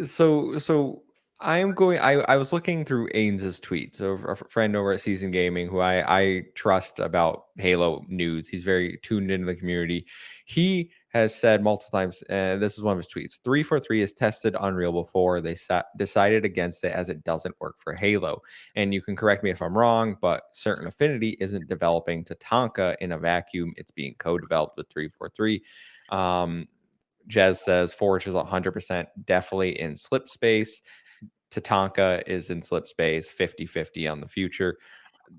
So I was looking through Ains's tweets, so a friend over at Season Gaming who I trust about Halo news. He's very tuned into the community. He has said multiple times, and this is one of his tweets: 343 has tested Unreal before. They decided against it as it doesn't work for Halo. And you can correct me if I'm wrong, but Certain Affinity isn't developing Tatanka in a vacuum. It's being co-developed with 343. Jez says Forge is 100% definitely in slip space. Tatanka is in slip space, 50-50 on the future.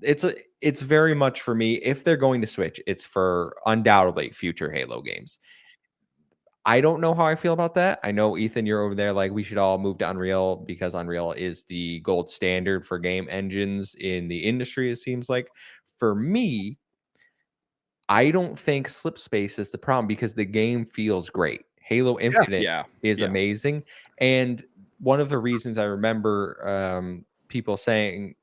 It's very much for me. If they're going to switch, it's for undoubtedly future Halo games. I don't know how I feel about that. I know, Ethan, you're over there like we should all move to Unreal because Unreal is the gold standard for game engines in the industry, it seems like. For me, I don't think slip space is the problem because the game feels great. Halo Infinite is amazing. And one of the reasons I remember people saying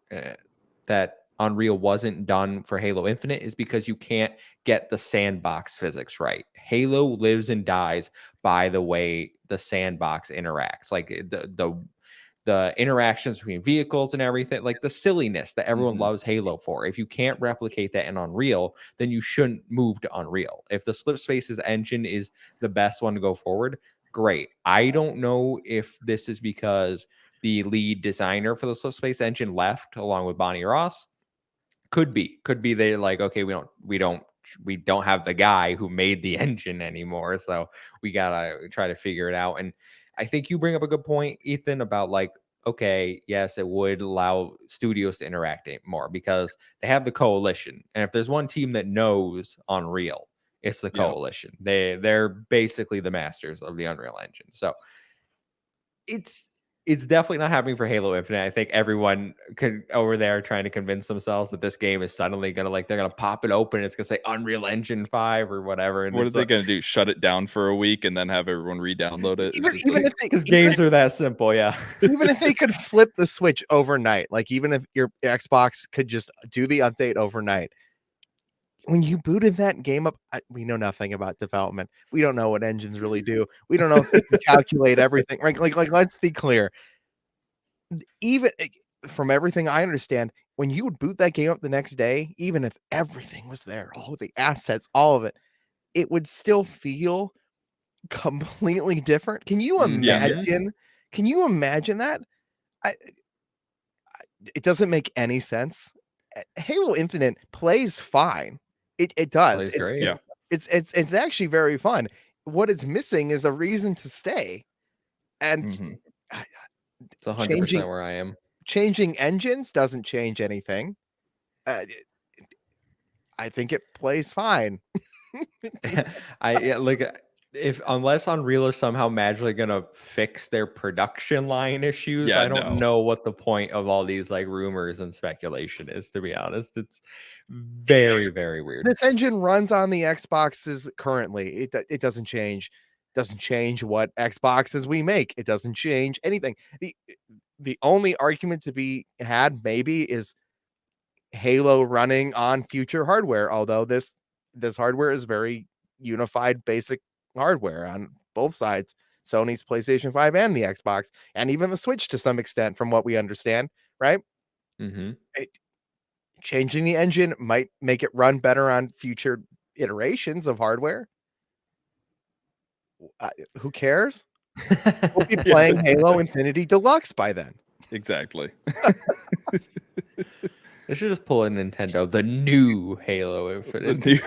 that Unreal wasn't done for Halo Infinite is because you can't get the sandbox physics right. Halo lives and dies by the way the sandbox interacts. Like the interactions between vehicles and everything, like the silliness that everyone loves Halo for. If you can't replicate that in Unreal, then you shouldn't move to Unreal. If the Slip Spaces engine is the best one to go forward, great. I don't know if this is because the lead designer for the Slip Space engine left along with Bonnie Ross. Could be they're like, okay, we don't have the guy who made the engine anymore, so we gotta try to figure it out. And I think you bring up a good point, Ethan, about like, okay, yes, it would allow studios to interact more because they have the coalition, and if there's one team that knows Unreal, it's the coalition. They're basically the masters of the Unreal Engine. So it's definitely not happening for Halo Infinite. I think everyone could over there trying to convince themselves that this game is suddenly gonna they're gonna pop it open. And it's gonna say Unreal Engine 5 or whatever. And what are they gonna do? Shut it down for a week and then have everyone re-download it? Because games are that simple, yeah. Even if they could flip the switch overnight, like even if your Xbox could just do the update overnight. When you booted that game up, we know nothing about development. We don't know what engines really do. We don't know if they can calculate everything. Like, let's be clear. Even from everything I understand, when you would boot that game up the next day, even if everything was there, all the assets, all of it, it would still feel completely different. Can you imagine? Can you imagine that? It doesn't make any sense. Halo Infinite plays fine. It does. Plays great. It's actually very fun. What it's missing is a reason to stay. And it's 100% where I am. Changing engines doesn't change anything. I think it plays fine. If unless Unreal is somehow magically gonna fix their production line issues, I don't know what the point of all these like rumors and speculation is, to be honest. It's very, very weird. This engine runs on the Xboxes currently. It doesn't change. Doesn't change what Xboxes we make. It doesn't change anything. The only argument to be had maybe is Halo running on future hardware, although this hardware is very unified basic hardware on both sides, Sony's PlayStation 5 and the Xbox, and even the Switch to some extent, from what we understand, right? Changing the engine might make it run better on future iterations of hardware. Who cares? We'll be playing Halo Infinity Deluxe by then. Exactly. They should just pull in Nintendo, the new Halo Infinite.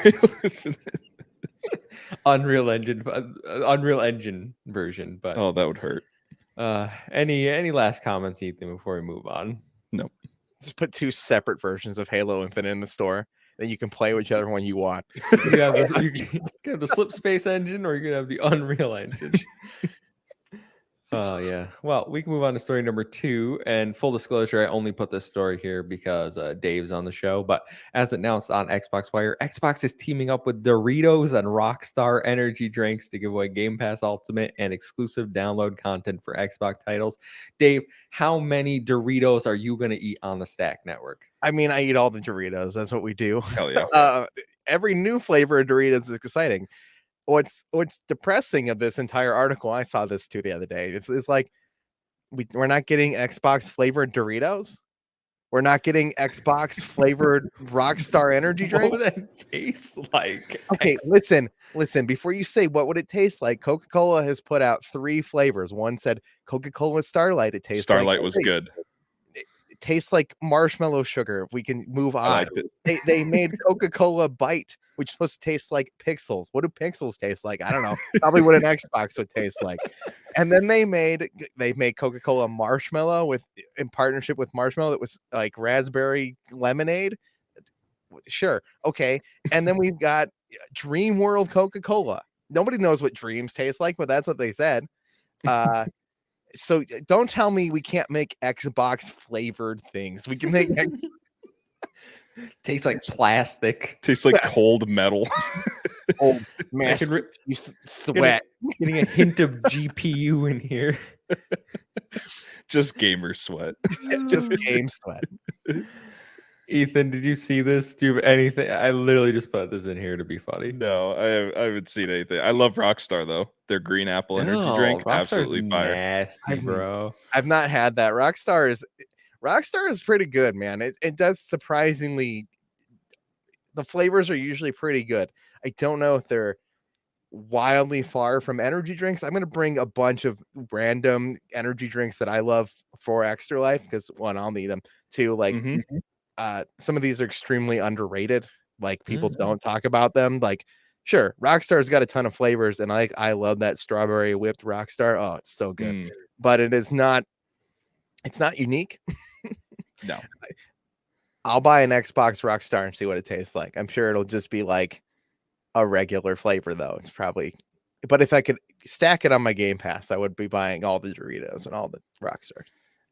Unreal Engine version, but that would hurt. Any last comments, Ethan, before we move on? Nope. Just put two separate versions of Halo Infinite in the store, then you can play whichever one you want. You can have the Slip Space engine, or you can have the Unreal Engine. Oh yeah. Well, we can move on to story number 2. And full disclosure, I only put this story here because Dave's on the show. But as announced on Xbox Wire, Xbox is teaming up with Doritos and Rockstar energy drinks to give away Game Pass Ultimate and exclusive download content for Xbox titles. Dave, how many Doritos are you going to eat on the Stack Network? I mean, I eat all the Doritos. That's what we do. Hell yeah. Every new flavor of Doritos is exciting. What's depressing of this entire article, I saw this too the other day. It's like we're not getting Xbox flavored Doritos. We're not getting Xbox flavored Rockstar energy What drinks. would that taste like? Okay, listen. Before you say what would it taste like, Coca-Cola has put out 3 flavors. One said Coca-Cola Starlight. It tastes Starlight like was good. It tastes like marshmallow sugar. If we can move on. I liked it. They made Coca-Cola Bite, which is supposed to taste like pixels. What do pixels taste like? I don't know. Probably what an Xbox would taste like. And then they made Coca-Cola Marshmallow in partnership with Marshmallow that was like raspberry lemonade. Sure. Okay. And then we've got Dream World Coca-Cola. Nobody knows what dreams taste like, but that's what they said. So don't tell me we can't make Xbox flavored things. We can make Tastes like plastic. Tastes like cold metal. old I man. can You sweat. getting a hint of GPU in here. Just gamer sweat. Just game sweat. Ethan, did you see this? Do you have anything? I literally just put this in here to be funny. No, I haven't seen anything. I love Rockstar though. Their green apple energy drink, Rockstar's absolutely fire. nasty, bro. I've not had that. Rockstar is pretty good, man. It does surprisingly. The flavors are usually pretty good. I don't know if they're wildly far from energy drinks. I'm going to bring a bunch of random energy drinks that I love for Extra Life because one, I'll need them. Two, like Mhm. some of these are extremely underrated. Like people don't talk about them. Like, sure, Rockstar's got a ton of flavors, and I love that strawberry whipped Rockstar. Oh, it's so good. Mm. But it's not unique. No. I'll buy an Xbox Rockstar and see what it tastes like. I'm sure it'll just be like a regular flavor, though. It's probably, but if I could stack it on my Game Pass, I would be buying all the Doritos and all the Rockstar.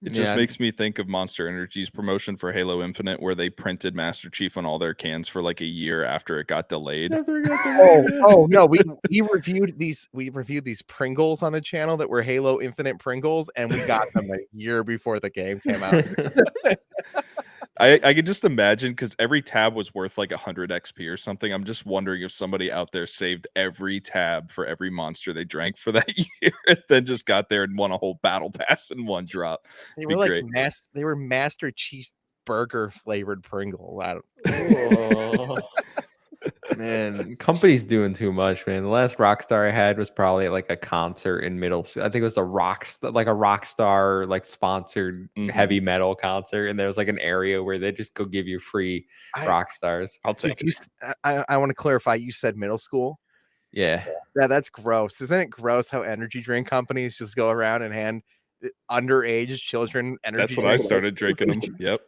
It just makes me think of Monster Energy's promotion for Halo Infinite, where they printed Master Chief on all their cans for like a year after it got delayed. Oh no, we reviewed these Pringles on the channel that were Halo Infinite Pringles, and we got them a year before the game came out. I can just imagine because every tab was worth like 100 XP or something. I'm just wondering if somebody out there saved every tab for every monster they drank for that year, and then just got there and won a whole battle pass in one drop. They were like they were Master Chief burger flavored Pringle. Man, company's doing too much, man. The last Rockstar I had was probably at like a concert in middle school. I think it was a Rockstar like sponsored heavy metal concert, and there was like an area where they just go give you free Rockstars. I'll take it. I want to clarify. You said middle school. Yeah, that's gross. Isn't it gross how energy drink companies just go around and hand underage children energy? That's what I started drinking them. Yep.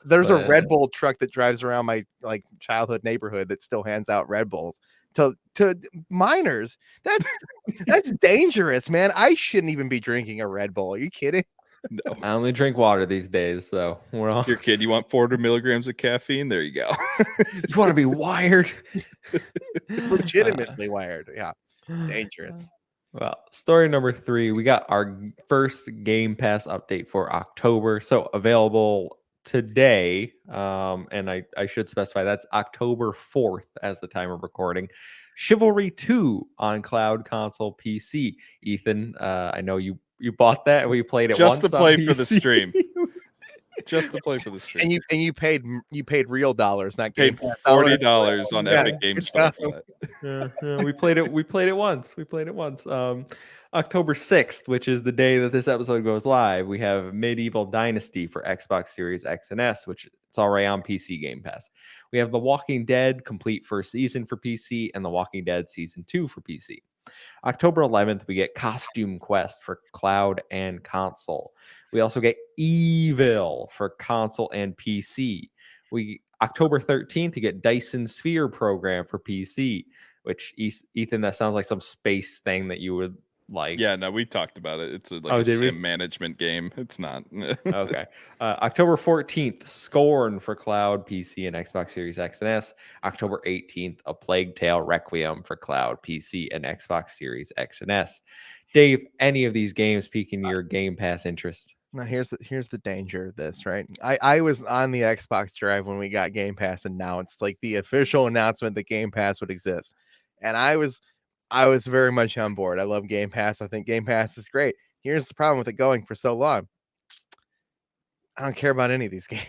There's a Red Bull truck that drives around my like childhood neighborhood that still hands out Red Bulls to minors. That's dangerous, man. I shouldn't even be drinking a Red Bull. Are you kidding? No. I only drink water these days, so we're all... Your kid, you want 400 milligrams of caffeine? There you go. You want to be wired? Legitimately wired. Yeah. Dangerous. Well, story number 3, we got our first Game Pass update for October. So available today. And I should specify that's October 4th as the time of recording. Chivalry 2 on cloud console PC. Ethan, I know you bought that. We played it just once to play on for the PC. Stream. Just to play for the stream. And you paid real dollars, not paid $40 on Epic Game Store for that. Yeah, we played it once. October 6th, which is the day that this episode goes live, we have Medieval Dynasty for Xbox Series X and S, which it's already on PC Game Pass. We have The Walking Dead complete first season for PC and The Walking Dead season 2 for PC. October 11th, we get Costume Quest for cloud and console. We also get Evil for console and PC. October 13th, you get Dyson Sphere program for PC, which Ethan, that sounds like some space thing that you would like. Yeah, no, we talked about it. It's like Oh, a did we? sim management game. It's not. Okay. October 14th, Scorn for cloud, PC, and Xbox Series X and S. October 18th, A Plague Tale Requiem for cloud, PC, and Xbox Series X and S. Dave, any of these games piquing your Game Pass interest? Now here's the danger of this, right? I was on the Xbox Drive when we got Game Pass announced, like the official announcement that Game Pass would exist. And I was very much on board. I love Game Pass. I think Game Pass is great. Here's the problem with it going for so long. I don't care about any of these games.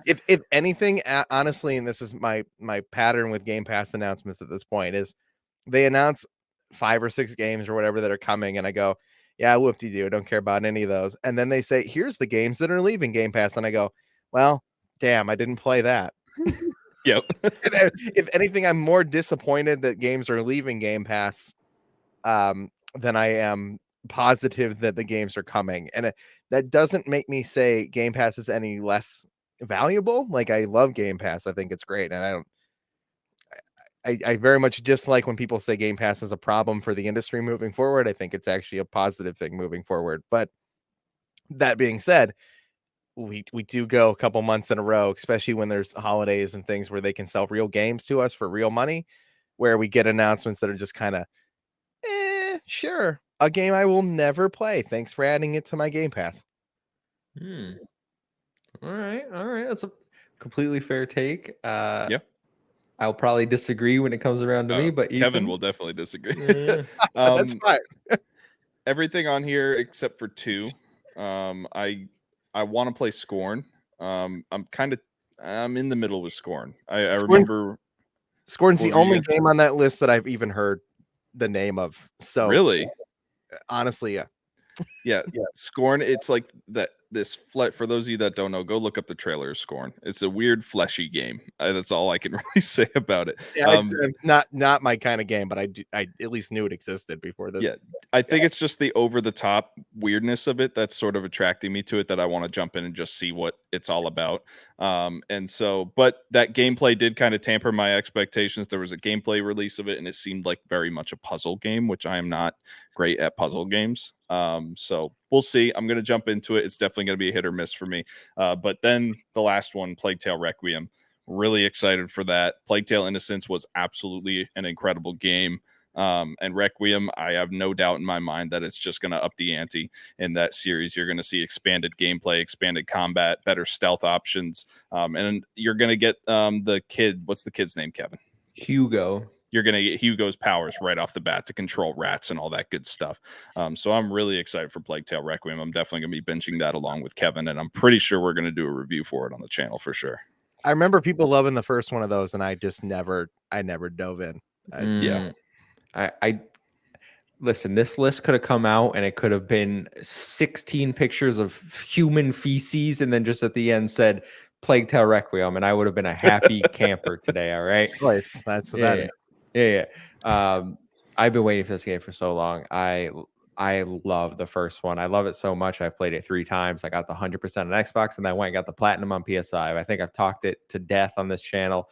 If anything, honestly, and this is my pattern with Game Pass announcements at this point, is they announce 5 or 6 games or whatever that are coming, and I go, yeah, whoop-de-doo, don't care about any of those. And then they say, here's the games that are leaving Game Pass, and I go, well, damn, I didn't play that. Yep. If anything, I'm more disappointed that games are leaving Game Pass than I am positive that the games are coming. And that doesn't make me say Game Pass is any less valuable. Like, I love Game Pass. I think it's great. And I very much dislike when people say Game Pass is a problem for the industry moving forward. I think it's actually a positive thing moving forward. But that being said, we do go a couple months in a row, especially when there's holidays and things where they can sell real games to us for real money, where we get announcements that are just kind of, sure, a game I will never play. Thanks for adding it to my Game Pass. All right. That's a completely fair take. Yeah. I'll probably disagree when it comes around to me, but Kevin Ethan? will definitely disagree. Yeah. That's fine. Everything on here except for 2. I want to play Scorn. I'm in the middle with Scorn. I remember Scorn's the What were you only gonna- game on that list that I've even heard the name of. So really. honestly, yeah. Yeah, Scorn. It's like that. For those of you that don't know, go look up the trailer of Scorn. It's a weird, fleshy game. That's all I can really say about it. Yeah, not my kind of game, but I at least knew it existed before this. Yeah, I think it's just the over the top weirdness of it that's sort of attracting me to it, that I want to jump in and just see what it's all about. And so, but that gameplay did kind of tamper my expectations. There was a gameplay release of it, and it seemed like very much a puzzle game, which I am not great at puzzle games. So we'll see. I'm going to jump into it. It's definitely going to be a hit or miss for me. But then the last one, Plague Tale Requiem, really excited for that. Plague Tale Innocence was absolutely an incredible game. And Requiem, I have no doubt in my mind that it's just going to up the ante in that series. You're going to see expanded gameplay, expanded combat, better stealth options. And you're going to get the kid. What's the kid's name, Kevin? Hugo. You're going to get Hugo's powers right off the bat to control rats and all that good stuff. So I'm really excited for Plague Tale Requiem. I'm definitely going to be binging that along with Kevin, and I'm pretty sure we're going to do a review for it on the channel for sure. I remember people loving the first one of those, and I just never dove in. Yeah. I listen, this list could have come out and it could have been 16 pictures of human feces and then just at the end said Plague Tale Requiem, and I would have been a happy camper today. All right. Choice. That's that. Yeah. I've been waiting for this game for so long. I love the first one. I love it so much. I've played it 3 times. I got the 100% on Xbox, and then I went and got the platinum on PS5. I think I've talked it to death on this channel.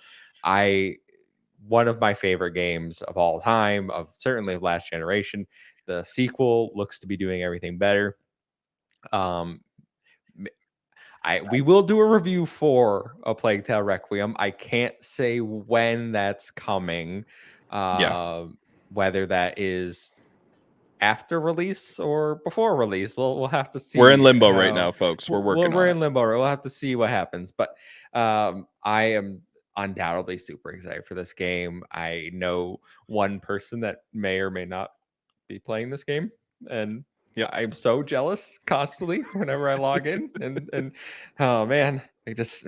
One of my favorite games of all time, certainly of last generation. The sequel looks to be doing everything better. We will do a review for A Plague Tale Requiem. I can't say when that's coming. Whether that is after release or before release, we'll have to see. We're in limbo right now, folks. We're working. We're in limbo. We'll have to see what happens. But I am undoubtedly super excited for this game. I know one person that may or may not be playing this game, and I'm so jealous constantly whenever I log in, and oh man, it just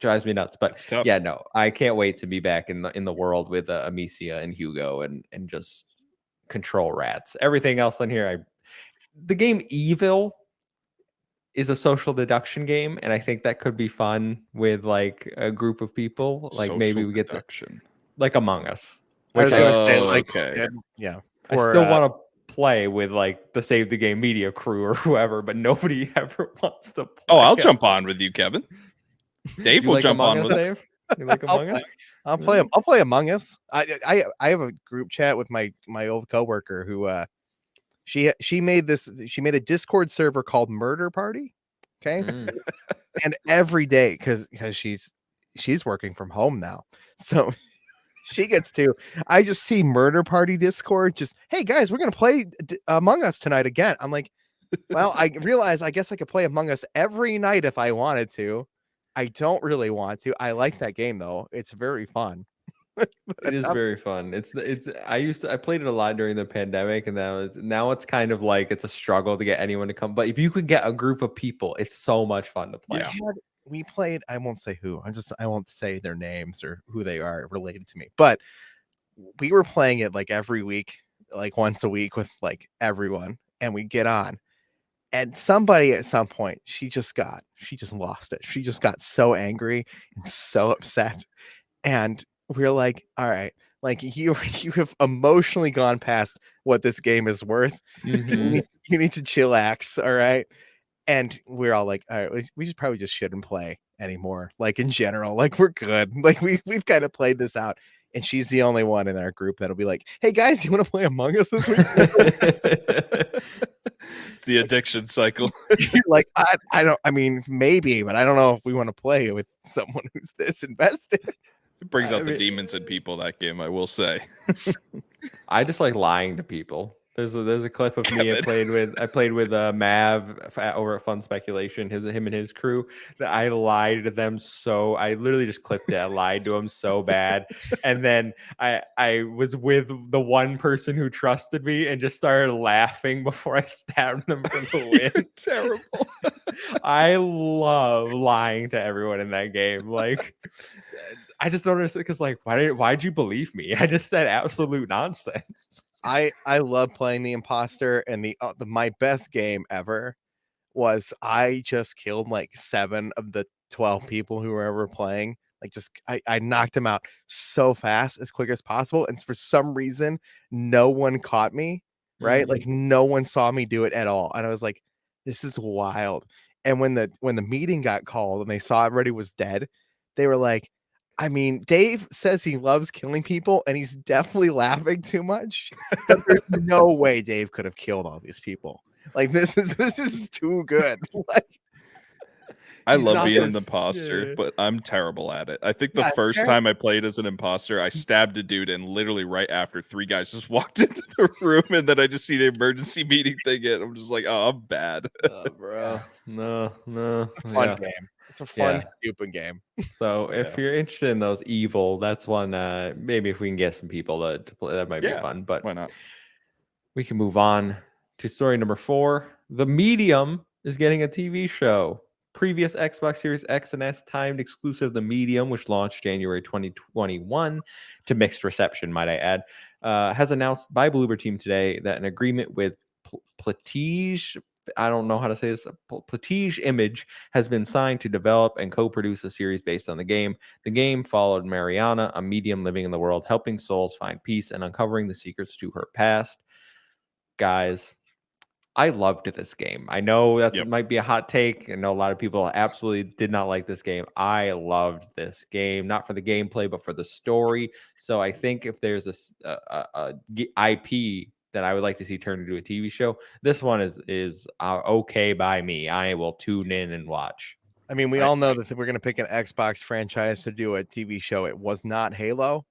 drives me nuts. But yeah, no, I can't wait to be back in the world with Amicia and Hugo and just control rats. Everything else on here, the game Evil is a social deduction game, and I think that could be fun with like a group of people. Like social maybe we get like Among Us. Which okay. Yeah. I still want to play with like the Save the Game media crew or whoever, but nobody ever wants to play. Oh, I'll jump on with you, Kevin. Dave will jump on with us. You like Among Us? I'll play. I'll play Among Us. I have a group chat with my old coworker who she made a Discord server called Murder Party. Okay, and every day because she's working from home now, so she gets to. I just see Murder Party Discord. Just, hey guys, we're gonna play Among Us tonight again. I'm like, well, I realize I guess I could play Among Us every night if I wanted to. I don't really want to. I like that game though. It's very fun. It is very fun. I played it a lot during the pandemic, and now it's kind of like it's a struggle to get anyone to come. But if you could get a group of people, it's so much fun to play. We played, I won't say who. I won't say their names or who they are related to me. But we were playing it like every week, like once a week with like everyone, and we get on. And somebody at some point, she just lost it. She just got so angry and so upset. And we're like, all right, like you have emotionally gone past what this game is worth. You need to chillax, all right? And we're all like, all right, we probably just shouldn't play anymore. Like in general, like we're good. Like we've kind of played this out. And she's the only one in our group that'll be like, hey guys, you want to play Among Us this week? It's the addiction cycle. Like, I mean, maybe, but I don't know if we want to play with someone who's this invested. It brings out the demons in people, that game, I will say. I just like lying to people. There's a clip of me I played with Mav over at Fun Speculation, him and his crew. That I lied to them, so I literally just clipped it. I lied to him so bad, and then I was with the one person who trusted me and just started laughing before I stabbed them for the win. You're terrible. I love lying to everyone in that game. Like, I just don't understand because like why'd you believe me? I just said absolute nonsense. I love playing the imposter, and my best game ever was I just killed like 7 of the 12 people who were ever playing. Like I knocked them out so fast, as quick as possible, and for some reason no one caught me, right? Like no one saw me do it at all, and I was like, this is wild. And when the meeting got called and they saw everybody was dead, they were like, I mean, Dave says he loves killing people, and he's definitely laughing too much. But there's no way Dave could have killed all these people. Like this is too good. Like, I love being an imposter, but I'm terrible at it. I think the first time I played as an imposter, I stabbed a dude, and literally right after 3 guys just walked into the room, and then I just see the emergency meeting thing hit. I'm just like, oh, I'm bad. Bro. No. Fun game. It's a fun, stupid game. So if you're interested in those evil, that's one. Maybe if we can get some people to play, that might be fun. But why not? We can move on to story number 4. The Medium is getting a TV show. Previous Xbox Series X and S timed exclusive The Medium, which launched January 2021 to mixed reception, might I add, has announced by Bloober team today that an agreement with Platige, I don't know how to say this, Platige Image has been signed to develop and co-produce a series based on the game. The game followed Mariana, a medium living in the world, helping souls find peace and uncovering the secrets to her past. Guys, I loved this game. I know that might be a hot take. I know a lot of people absolutely did not like this game. I loved this game, not for the gameplay, but for the story. So I think if there's a IP that I would like to see turned into a TV show, this one is okay by me. I will tune in and watch. I mean, we all know that if we're going to pick an Xbox franchise to do a TV show, it was not Halo.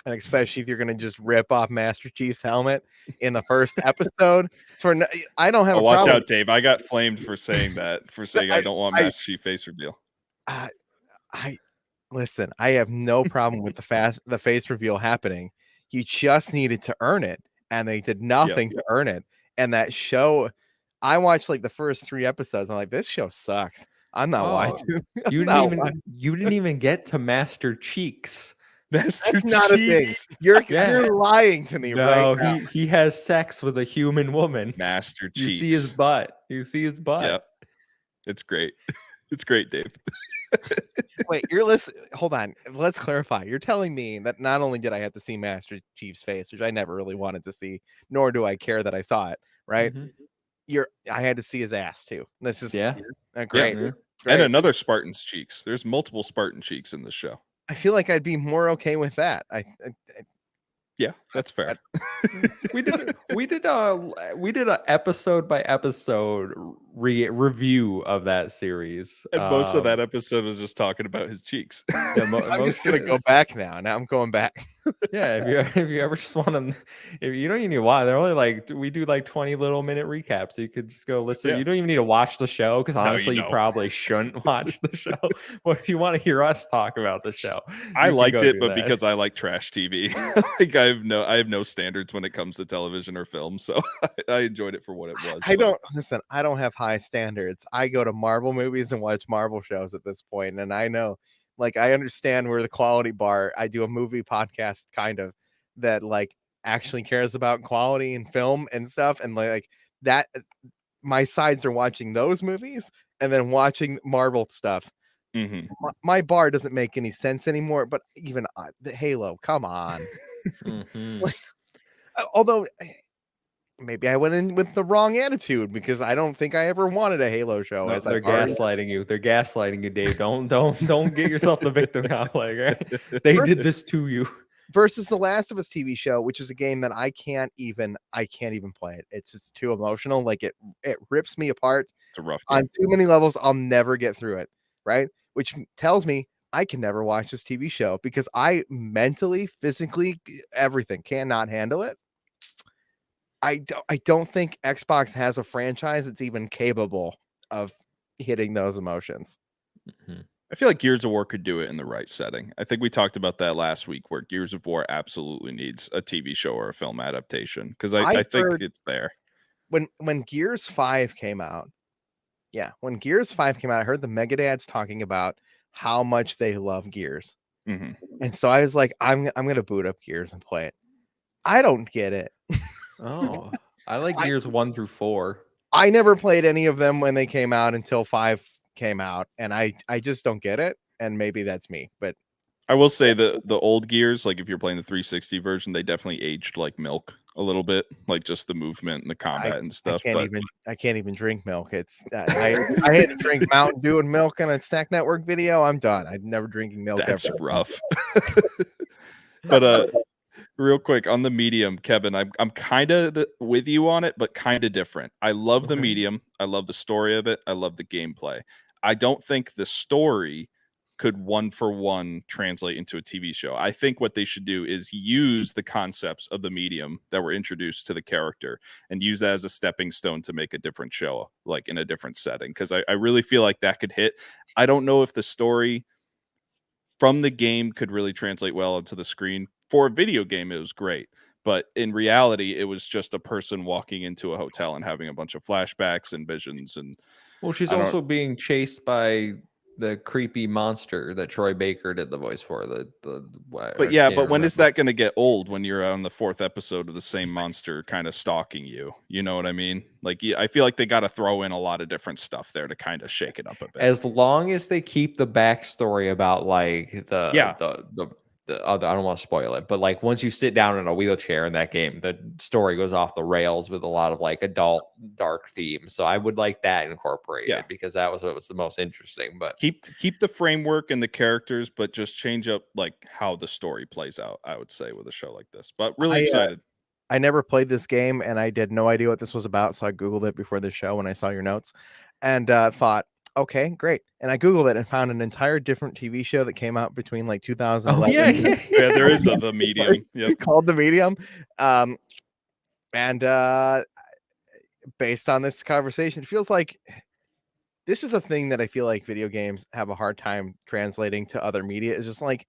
And especially if you're going to just rip off Master Chief's helmet in the first episode. I don't have a watch problem. Out, Dave. I got flamed for saying that, I don't want Master Chief face reveal. Listen, I have no problem with the face reveal happening. You just needed to earn it, and they did nothing to earn it. And that show, I watched like the first 3 episodes. I'm like, this show sucks. I'm not watching. You didn't even get to Master Cheeks. That's not a thing. You're lying to me right now. He has sex with a human woman. Master Cheeks. You see his butt. Yep. It's great. It's great, Dave. Wait, you're listening. Hold on. Let's clarify. You're telling me that not only did I have to see Master Chief's face, which I never really wanted to see, nor do I care that I saw it, right? I had to see his ass too. That's just great. And another Spartan's cheeks. There's multiple Spartan cheeks in the show. I feel like I'd be more okay with that. Yeah, that's fair. we did a episode by episode review of that series. And most of that episode was just talking about his cheeks. Yeah, I'm just most gonna of go this- back now. Now I'm going back. Yeah, if you ever just want to, if you don't even need to watch, they're only like we do like 20 little minute recaps, so you could just go listen. Yeah. You don't even need to watch the show because No, you honestly, you don't. probably shouldn't watch the show. But if you want to hear us talk about the show, I you can liked go it, do but that. because I like trash TV, like I have no standards when it comes to television or film, so I enjoyed it for what it was. I but- don't listen. I don't have high standards. I go to Marvel movies and watch Marvel shows at this point, and I know, like, I understand where the quality bar. I do a movie podcast, kind of, that like actually cares about quality and film and stuff, and like that. My sides are watching those movies and then watching Marvel stuff. Mhm. My bar doesn't make any sense anymore. But even the Halo, come on. Mhm. Like, although maybe I went in with the wrong attitude because I don't think I ever wanted a Halo show. No, as they're I've already- gaslighting you. They're gaslighting you, Dave. Don't get yourself the victim complex. Right? They did this to you. versus the Last of Us TV show, which is a game that I can't even play it. It's just too emotional. Like it rips me apart It's a rough game. on too many levels. I'll never get through it. Right, which tells me I can never watch this TV show because I mentally, physically, everything cannot handle it. I don't think Xbox has a franchise that's even capable of hitting those emotions. Mhm. I feel like Gears of War could do it in the right setting. I think we talked about that last week, where Gears of War absolutely needs a TV show or a film adaptation, because I I've think heard- it's there. When Gears 5 came out, when Gears 5 came out, I heard the Megadads talking about how much they love Gears. Mhm. And so I was like, I'm gonna boot up Gears and play it. I don't get it. Oh, I like I- Gears 1 through 4. I never played any of them when they came out until 5 came out, and I just don't get it. And maybe that's me, but I will say the old Gears, like if you're playing the 360 version, they definitely aged like milk a little bit, like just the movement and the combat and stuff. I can't even drink milk. It's I had to drink Mountain Dew and milk on a Snack Network video. I'm done. I'm never drinking milk That's ever. rough. But real quick on the medium, Kevin, I'm kind of with you on it, but kind of different. I love the Okay. medium. I love the story of it. I love the gameplay. I don't think the story could one for one translate into a TV show. I think what they should do is use the concepts of the medium that were introduced to the character and use that as a stepping stone to make a different show, like in a different setting. Because I really feel like that could hit. I don't know if the story from the game could really translate well onto the screen. For a video game, it was great. But in reality, it was just a person walking into a hotel and having a bunch of flashbacks and visions. And Well, she's I don't- also being chased by the creepy monster that Troy Baker did the voice for. But yeah, but when is that going to get old when you're on the 4th episode of the same monster kind of stalking you? You know what I mean? Like, I feel like they got to throw in a lot of different stuff there to kind of shake it up a bit. As long as they keep the backstory about like Yeah. the other, I don't want to spoil it, but like once you sit down in a wheelchair in that game, the story goes off the rails with a lot of like adult dark themes. So I would like that incorporated Yeah. because that was what was the most interesting. But Keep the framework and the characters, but just change up like how the story plays out, I would say, with a show like this. But really excited. I never played this game and I had no idea what this was about. So I Googled it before the show when I saw your notes and thought, okay, great. And I Googled it and found an entire different TV show that came out between like 2011. Yeah, there is the medium. Yep. Called The Medium. And based on this conversation, it feels like this is a thing that I feel like video games have a hard time translating to other media. Is just like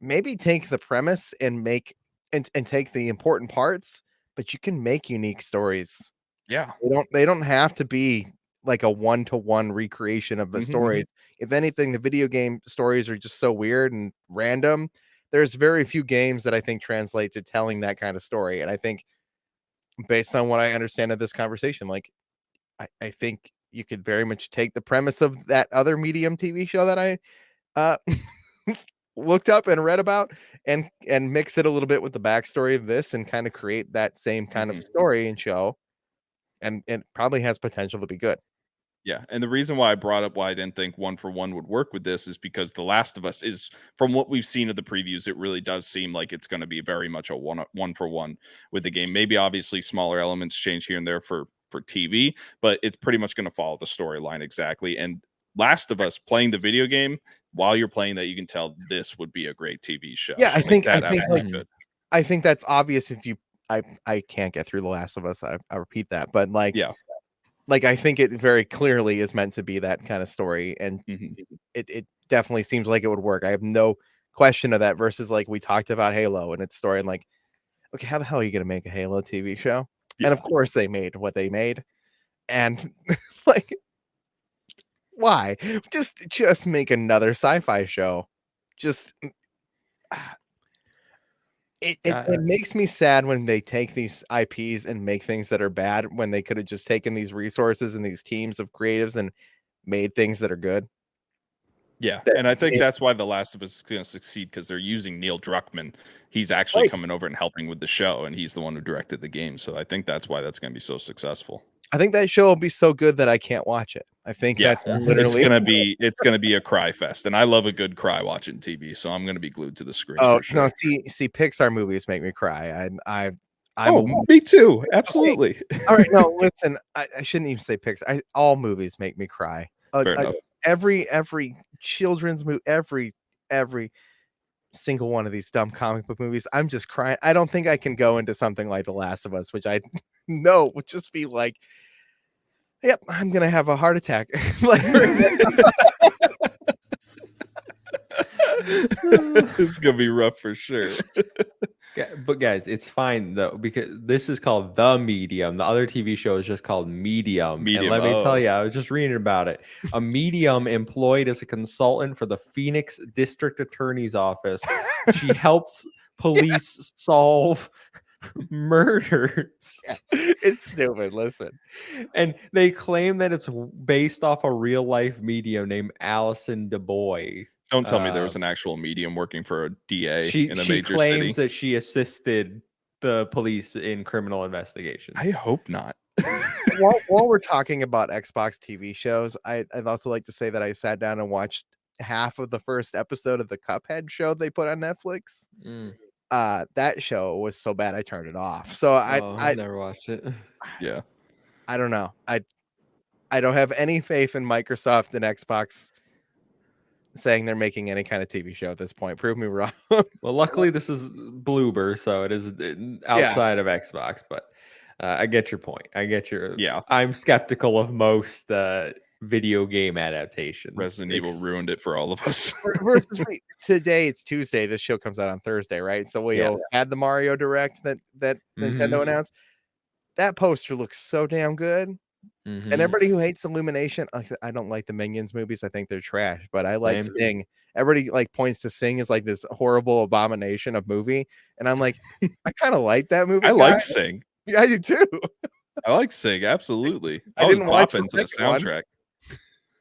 maybe take the premise and make and take the important parts, but you can make unique stories. Yeah. They don't have to be like a one-to-one recreation of the Mhm, stories. If anything, the video game stories are just so weird and random. There's very few games that I think translate to telling that kind of story. And I think based on what I understand of this conversation, like I think you could very much take the premise of that other medium TV show that I looked up and read about and mix it a little bit with the backstory of this and kind of create that same kind of story and show. And it probably has potential to be good. Yeah, and the reason why I brought up why I didn't think 1-for-1 would work with this is because The Last of Us is, from what we've seen of the previews, it really does seem like it's going to be very much a one-for-one with the game. Maybe obviously smaller elements change here and there for TV, but it's pretty much going to follow the storyline exactly. And Last of Us, playing the video game, while you're playing that, you can tell this would be a great TV show. Yeah, I think absolutely could. I think that's obvious if you I can't get through The Last of Us. I repeat that, but like Yeah. like I think it very clearly is meant to be that kind of story, and it definitely seems like it would work. I have no question of that. Versus like we talked about Halo and its story, and like, okay, how the hell are you going to make a Halo TV show? Yeah. And of course they made what they made, and like, why just make another sci-fi show? Just it makes me sad when they take these IPs and make things that are bad when they could have just taken these resources and these teams of creatives and made things that are good. Yeah, and I think that's why The Last of Us is going to succeed, because they're using Neil Druckmann. He's actually coming over and helping with the show, and he's the one who directed the game. So I think that's why that's going to be so successful. I think that show will be so good that I can't watch it. I think that's literally it's gonna be a cry fest, and I love a good cry watching TV, so I'm gonna be glued to the screen. Oh for sure. no, see, Pixar movies make me cry. Me too, absolutely. Okay. All right, no, listen, I shouldn't even say Pixar. All movies make me cry. Fair enough. Every children's movie, every single one of these dumb comic book movies, I'm just crying. I don't think I can go into something like The Last of Us, which I know would just be like, yep, I'm gonna have a heart attack. Like, it's gonna be rough for sure. But guys, it's fine though, because this is called The Medium. The other TV show is just called Medium. And let me tell you, I was just reading about it. A medium employed as a consultant for the Phoenix District Attorney's Office. She helps police solve murders. Yes, it's stupid. Listen, and they claim that it's based off a real life medium named Allison DuBois. Don't tell me there was an actual medium working for a DA in a major city. She claims that she assisted the police in criminal investigations. I hope not. while we're talking about Xbox TV shows, I'd also like to say that I sat down and watched half of the first episode of the Cuphead show they put on Netflix. That show was so bad I turned it off. So I never watched it. Yeah, I don't know. I don't have any faith in Microsoft and Xbox saying they're making any kind of TV show at this point. Prove me wrong. Well, luckily this is Bloober, so it is outside of Xbox. But I get your point. I'm skeptical of most video game adaptations. Resident Evil ruined it for all of us. Versus today, it's Tuesday. This show comes out on Thursday, right? So we had the Mario Direct that Nintendo announced. That poster looks so damn good. And everybody who hates Illumination, I don't like the Minions movies. I think they're trash, but I like Sing. Everybody like points to Sing as like this horrible abomination of movie, and I'm like, I kind of like that movie. I like Sing. Yeah, I do too. I like Sing, absolutely. I didn't watch into the soundtrack.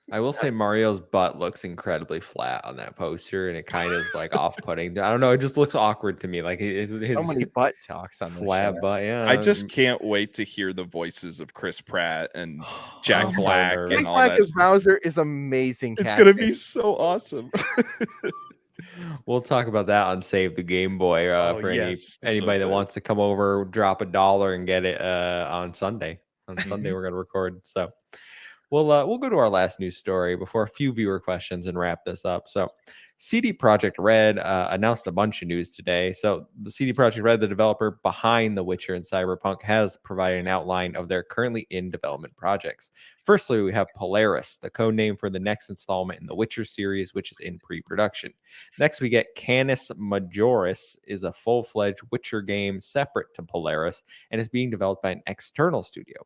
I will say Mario's butt looks incredibly flat on that poster, and it kind of is like off-putting. I don't know. It just looks awkward to me. Like his so many butt talks on flat butt. Yeah, I just can't wait to hear the voices of Chris Pratt and Jack Black. Jack Black as Bowser is amazing. It's gonna be so awesome. We'll talk about that on Save the Game Boy for anybody that wants to come over, drop $1 and get it on Sunday. On Sunday, we're gonna record. So. We'll go to our last news story before a few viewer questions and wrap this up. So, CD Projekt Red announced a bunch of news today. So, the CD Projekt Red, the developer behind The Witcher and Cyberpunk, has provided an outline of their currently in development projects. Firstly, we have Polaris, the code name for the next installment in the Witcher series, which is in pre-production. Next, we get Canis Majoris, is a full-fledged Witcher game separate to Polaris and is being developed by an external studio.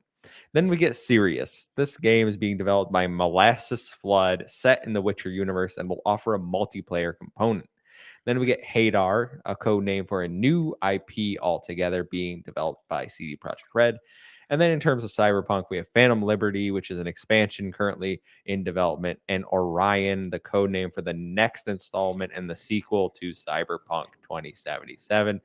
Then we get Sirius. This game is being developed by Molasses Flood, set in the Witcher universe, and will offer a multiplayer component. Then we get Hadar, a code name for a new IP altogether, being developed by CD Projekt Red. And then in terms of Cyberpunk, we have Phantom Liberty, which is an expansion currently in development, and Orion, the code name for the next installment and the sequel to Cyberpunk 2077.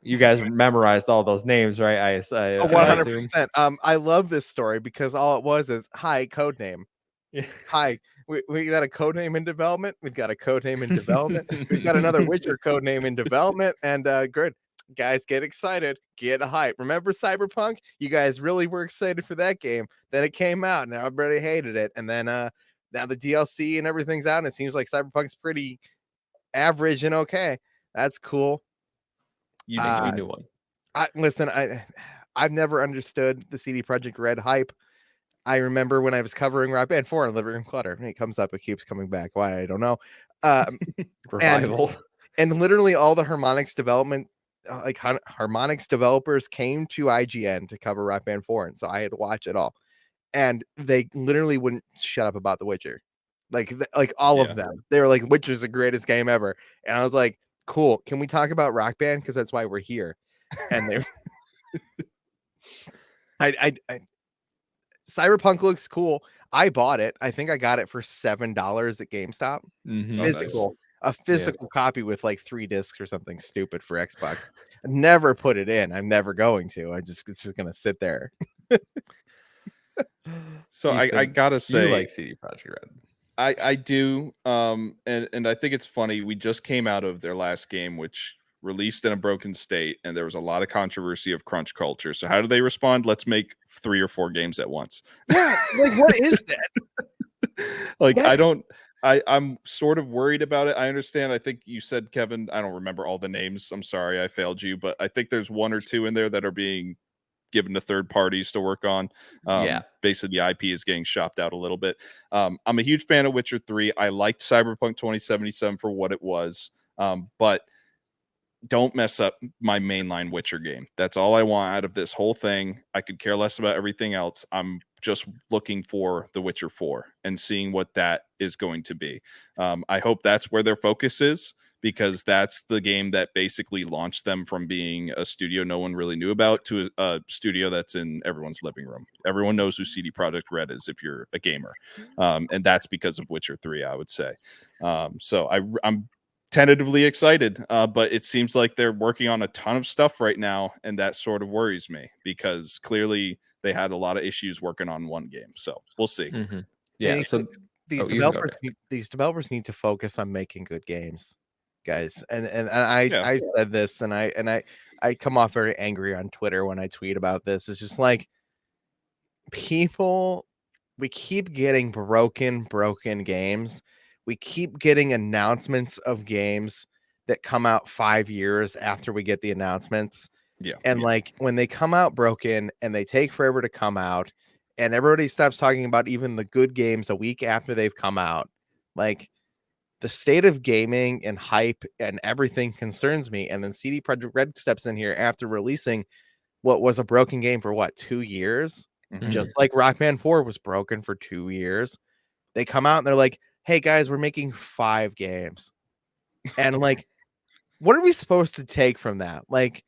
You guys memorized all those names, right? I assume. 100%. I love this story because all it was is, hi, code name. Yeah. Hi, we got a code name in development. We've got a code name in development. We've got another Witcher code name in development. And good. Guys, get excited. Get hype. Remember Cyberpunk? You guys really were excited for that game. Then it came out and everybody hated it. And then now the DLC and everything's out. And it seems like Cyberpunk's pretty average and okay. That's cool. You A new one. Listen, I've never understood the CD Projekt Red hype. I remember when I was covering Rock Band 4 on Living Room Clutter, and it comes up, it keeps coming back. Why, I don't know. Revival. And literally all the Harmonix development, Harmonix developers came to IGN to cover Rock Band 4, and so I had to watch it all. And they literally wouldn't shut up about The Witcher. Like all of them. They were like, Witcher's the greatest game ever. And I was like, cool. Can we talk about Rock Band? Because that's why we're here. And they Cyberpunk looks cool. I bought it. I think I got it for $7 at GameStop. Physical, a physical copy with like 3 discs or something stupid for Xbox. I never put it in. I'm never going to. It's just gonna sit there. So I gotta say, you like CD Projekt Red. I do. And I think it's funny. We just came out of their last game, which released in a broken state, and there was a lot of controversy of crunch culture. So how do they respond? Let's make 3 or 4 games at once. Yeah, like what is that? Like I'm sort of worried about it. I understand. I think you said, Kevin, I don't remember all the names. I'm sorry, I failed you, but I think there's 1 or 2 in there that are being given to third parties to work on. Basically the IP is getting shopped out a little bit. I'm a huge fan of Witcher 3. I liked Cyberpunk 2077 for what it was. But don't mess up my mainline Witcher game. That's all I want out of this whole thing. I could care less about everything else. I'm just looking for The Witcher 4 and seeing what that is going to be. I hope that's where their focus is, because that's the game that basically launched them from being a studio no one really knew about to a studio that's in everyone's living room. Everyone knows who CD Projekt Red is if you're a gamer. And that's because of Witcher 3, I would say. So I'm tentatively excited, but it seems like they're working on a ton of stuff right now, and that sort of worries me because clearly they had a lot of issues working on one game. So we'll see. Yeah. So these developers need to focus on making good games, guys. And I said this, and I come off very angry on Twitter when I tweet about this. It's just like, we keep getting broken games. We keep getting announcements of games that come out 5 years after we get the announcements. And like when they come out broken and they take forever to come out, and everybody stops talking about even the good games a week after they've come out, like the state of gaming and hype and everything concerns me. And then CD Projekt Red steps in here after releasing what was a broken game for 2 years, just like Rock Band 4 was broken for 2 years. They come out and they're like, hey guys, we're making 5 games. And like, what are we supposed to take from that? Like,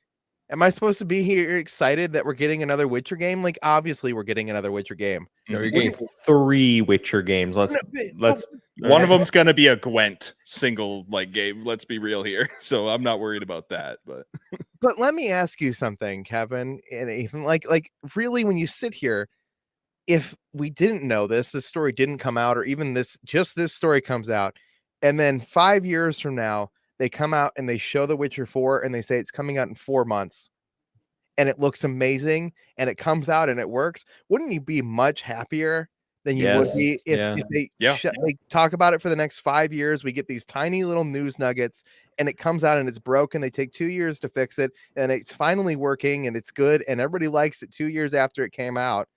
am I supposed to be here excited that we're getting another Witcher game? Like, obviously we're getting another Witcher game. No, you're getting 3 Witcher games. Let's one of them's gonna be a Gwent single like game. Let's be real here. So I'm not worried about that. But let me ask you something, Kevin. And even like really, when you sit here, if we didn't know this story didn't come out, or even this story comes out, and then 5 years from now they come out and they show The Witcher 4 and they say it's coming out in 4 months and it looks amazing and it comes out and it works, wouldn't you be much happier than you would be if they talk about it for the next 5 years? We get these tiny little news nuggets and it comes out and it's broken. They take 2 years to fix it and it's finally working and it's good and everybody likes it 2 years after it came out.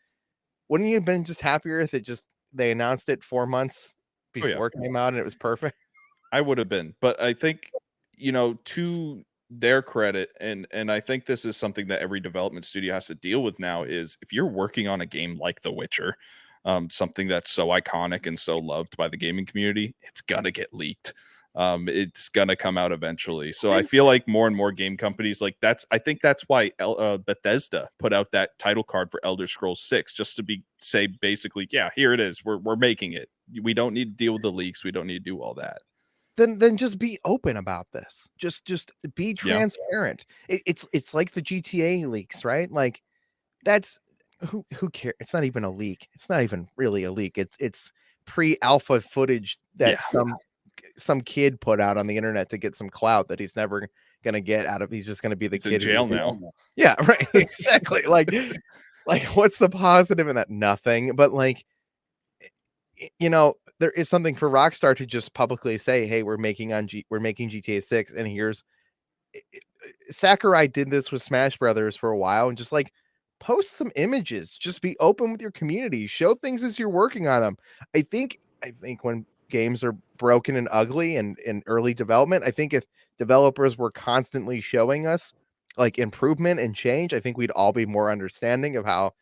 Wouldn't you have been just happier if they announced it 4 months before it came out and it was perfect? I would have been, but I think, to their credit, and I think this is something that every development studio has to deal with now, is if you're working on a game like The Witcher, something that's so iconic and so loved by the gaming community, it's gonna get leaked. It's gonna come out eventually. So I feel like more and more game companies I think that's why Bethesda put out that title card for Elder Scrolls 6, just to say basically, yeah, here it is. We're making it. We don't need to deal with the leaks. We don't need to do all that. then just be open about this. Just be transparent. It's like the GTA leaks, right? Like that's who cares? It's not even a leak. It's not even really a leak. It's pre-alpha footage that some kid put out on the internet to get some clout that he's never gonna get out of. He's just gonna be the He's kid in jail now. Yeah, right. Exactly. Like what's the positive in that? Nothing. But like, there is something for Rockstar to just publicly say, "Hey, we're making GTA 6, and here's." Sakurai did this with Smash Brothers for a while, and just like post some images, just be open with your community, show things as you're working on them. I think when games are broken and ugly and in early development, I think if developers were constantly showing us like improvement and change, I think we'd all be more understanding of how,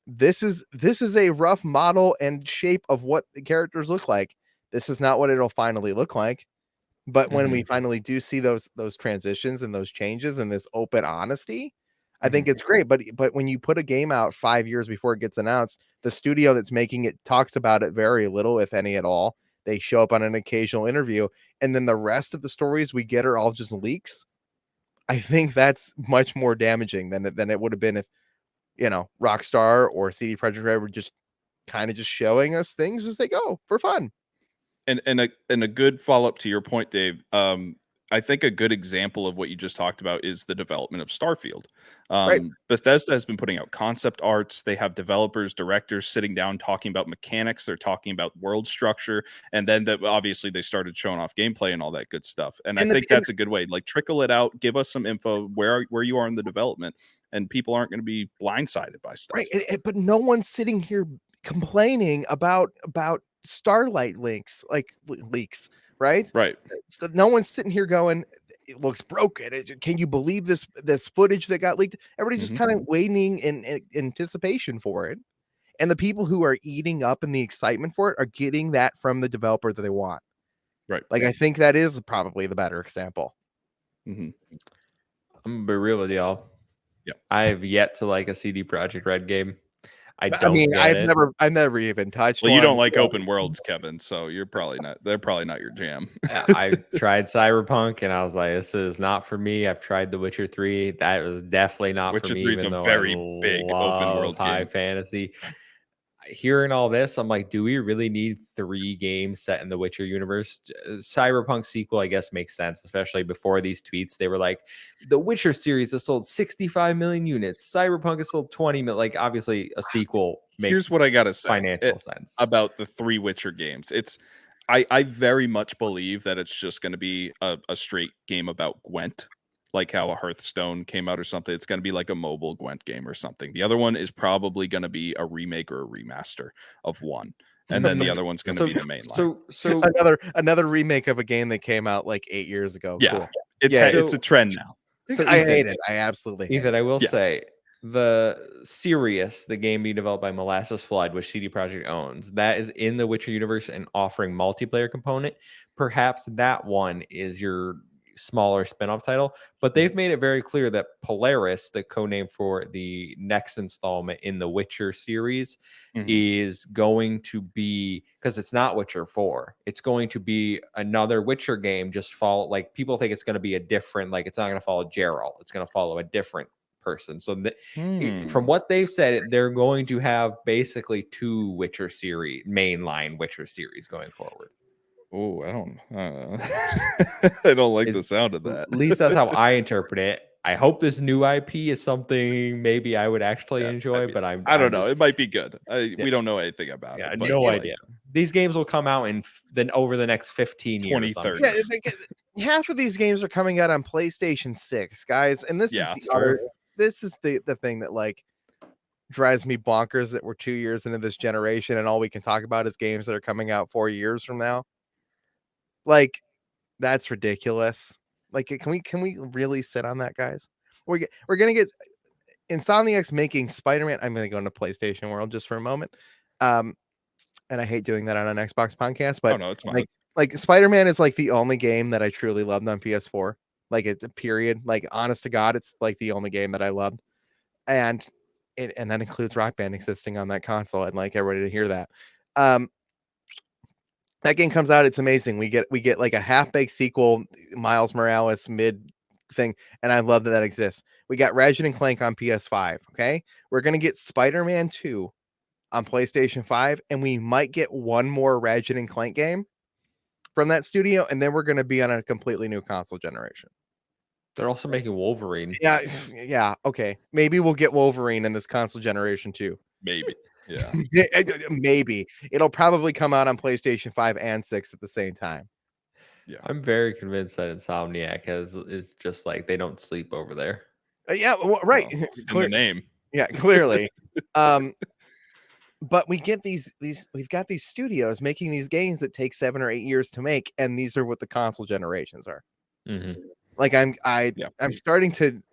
this is a rough model and shape of what the characters look like. This is not what it'll finally look like. But when we finally do see those transitions and those changes and this open honesty, I think it's great. But when you put a game out 5 years before it gets announced, the studio that's making it talks about it very little, if any at all. They show up on an occasional interview, and then the rest of the stories we get are all just leaks. I think that's much more damaging than it would have been if, Rockstar or CD Projekt Red were just kind of just showing us things as they go for fun. And a good follow-up to your point, Dave. I think a good example of what you just talked about is the development of Starfield. Right. Bethesda has been putting out concept arts. They have developers, directors sitting down talking about mechanics. They're talking about world structure, and then obviously they started showing off gameplay and all that good stuff. And I think that's a good way. Like trickle it out, give us some info where you are in the development, and people aren't going to be blindsided by stuff. Right, but no one's sitting here complaining about Starlight leaks, right? Right. So no one's sitting here going, "It looks broken. Can you believe this footage that got leaked?" Everybody's just kind of waiting in anticipation for it, and the people who are eating up in the excitement for it are getting that from the developer that they want. Right. Like I think that is probably the better example. I'm gonna be real with y'all. Yeah, I have yet to like a CD Projekt Red game. I I've never even touched well, one. you don't like open worlds, Kevin, so they're probably not your jam. I tried Cyberpunk and I was like, this is not for me. I've tried The Witcher 3. That was definitely not Witcher for me. 3 is even a though very I big love open world high game. fantasy. Hearing all this, I'm like, do we really need 3 games set in the Witcher universe? Cyberpunk sequel, I guess, makes sense, especially before these tweets. They were like, the Witcher series has sold 65 million units. Cyberpunk has sold 20 million. Like, obviously, a sequel makes Here's what I gotta say financial sense about the 3 Witcher games. I very much believe that it's just going to be a straight game about Gwent, like how a Hearthstone came out or something. It's going to be like a mobile Gwent game or something. The other one is probably going to be a remake or a remaster of one, and then the other one's going to be the main line. So another remake of a game that came out like 8 years ago. Yeah, Cool. it's a trend now. So I hate it. I absolutely hate Ethan, it. I will say the game being developed by Molasses Flood, which CD Projekt owns, that is in the Witcher universe and offering multiplayer component. Perhaps that one is your smaller spin-off title, but they've made it very clear that Polaris, the codename for the next installment in the Witcher series, is going to be, because it's not Witcher 4, it's going to be another Witcher game. Just follow, like, people think it's going to be a different, like, it's not going to follow Geralt, it's going to follow a different person. So from what they've said, they're going to have basically 2 Witcher series, mainline Witcher series going forward. Oh, I don't like the sound of that. At least that's how I interpret it. I hope this new IP is something maybe I would actually enjoy, but I don't know. It might be good. We don't know anything about it. But no idea. These games will come out then over the next 15 years. 2030. Yeah, half of these games are coming out on PlayStation 6, guys, and this is the thing that like drives me bonkers, that we're 2 years into this generation and all we can talk about is games that are coming out 4 years from now. Like, that's ridiculous. Like, can we really sit on that, guys? We're gonna get Insomniac's making Spider-Man. I'm gonna go into PlayStation World just for a moment. And I hate doing that on an Xbox podcast, but it's fine. Like Spider-Man is like the only game that I truly loved on PS4. Like, it's a period. Like, honest to God, it's like the only game that I loved. And that includes Rock Band existing on that console. I'd like everybody to hear that. That game comes out, it's amazing. We get like a half-baked sequel, Miles Morales mid thing, and I love that exists. We got Ratchet and Clank on PS5, okay? We're gonna get Spider-Man 2 on PlayStation 5, and we might get one more Ratchet and Clank game from that studio, and then we're gonna be on a completely new console generation. They're also making Wolverine. Yeah, yeah, okay. Maybe we'll get Wolverine in this console generation too. Maybe. Yeah. Maybe. It'll probably come out on PlayStation 5 and 6 at the same time. Yeah. I'm very convinced that Insomniac is just like they don't sleep over there. Yeah, well, right. Well, it's in the name. Yeah, clearly. But we get these we've got these studios making these games that take 7 or 8 years to make, and these are what the console generations are. Mm-hmm. Like I'm starting to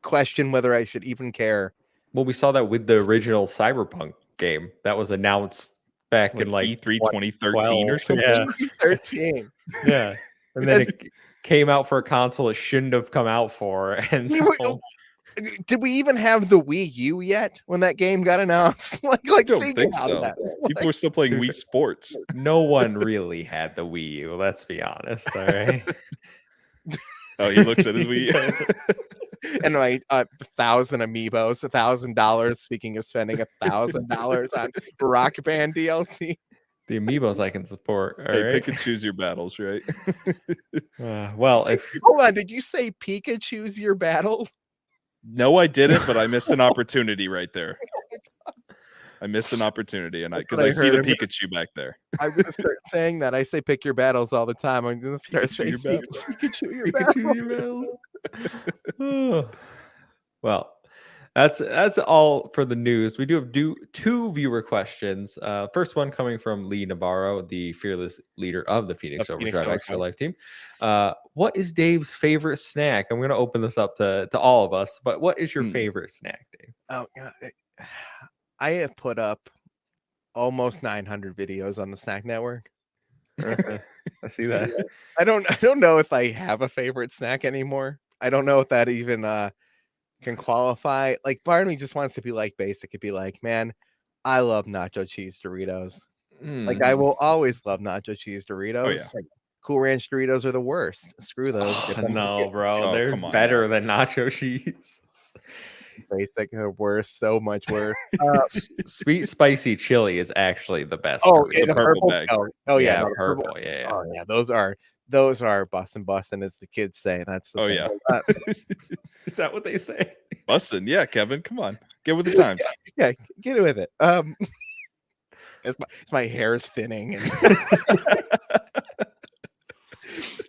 question whether I should even care. Well, we saw that with the original Cyberpunk game that was announced back in like E3 2013 or something. Yeah. 2013. Yeah. And then it came out for a console it shouldn't have come out for. And did we even have the Wii U yet when that game got announced? like I don't think about so. that. People were still playing Wii Sports. no one really had the Wii U, let's be honest. All right. Oh, he looks at his Wii U. And like 1,000 amiibos, $1,000. Speaking of spending $1,000 on Rock Band DLC, The amiibos I can support. All Hey, right. pick and choose your battles, right? Well, if hold on, did you say Pikachu's your battle? No, I didn't, but I missed an opportunity right there. I missed an opportunity, and because I see the Pikachu back there. I'm gonna start saying that. I say pick your battles all the time. I'm gonna start saying Pikachu your battle. Oh. Well, that's all for the news. We do have two viewer questions. First one coming from Lee Navarro, the fearless leader of the Phoenix Overdrive Extra Life team. What is Dave's favorite snack? I'm going to open this up to all of us, but what is your favorite snack, Dave? Oh, I have put up almost 900 videos on the Snack Network. I see that. I don't know if I have a favorite snack anymore. I don't know if that even can qualify. Like part of me just wants to be like basic. It'd be like, man, I love nacho cheese Doritos. Like I will always love nacho cheese Doritos. Oh, yeah. Like, Cool Ranch Doritos are the worst. Screw those. No, bro, they're better than nacho cheese. Basic, they're worse, so much worse. Sweet spicy chili is actually the best. Oh, the purple bag. Oh yeah, yeah, no, purple. Yeah. Oh yeah, those are bussin', as the kids say. That's the thing. Yeah. Is that what they say? Bussin', yeah, Kevin. Come on, get with the times. Yeah, get with it. It's my hair is thinning and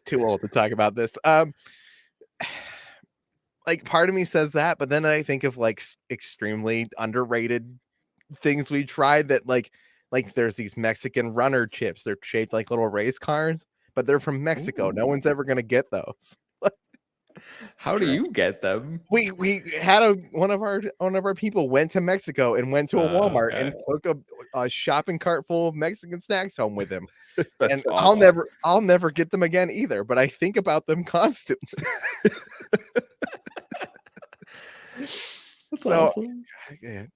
too old to talk about this. Like part of me says that, but then I think of like extremely underrated things we tried that like there's these Mexican runner chips. They're shaped like little race cars, but they're from Mexico. No one's ever gonna get those. How do you get them? We had one of our people went to Mexico and went to a Walmart and took a shopping cart full of Mexican snacks home with him. And awesome. I'll never get them again either, but I think about them constantly. Awesome. Yeah,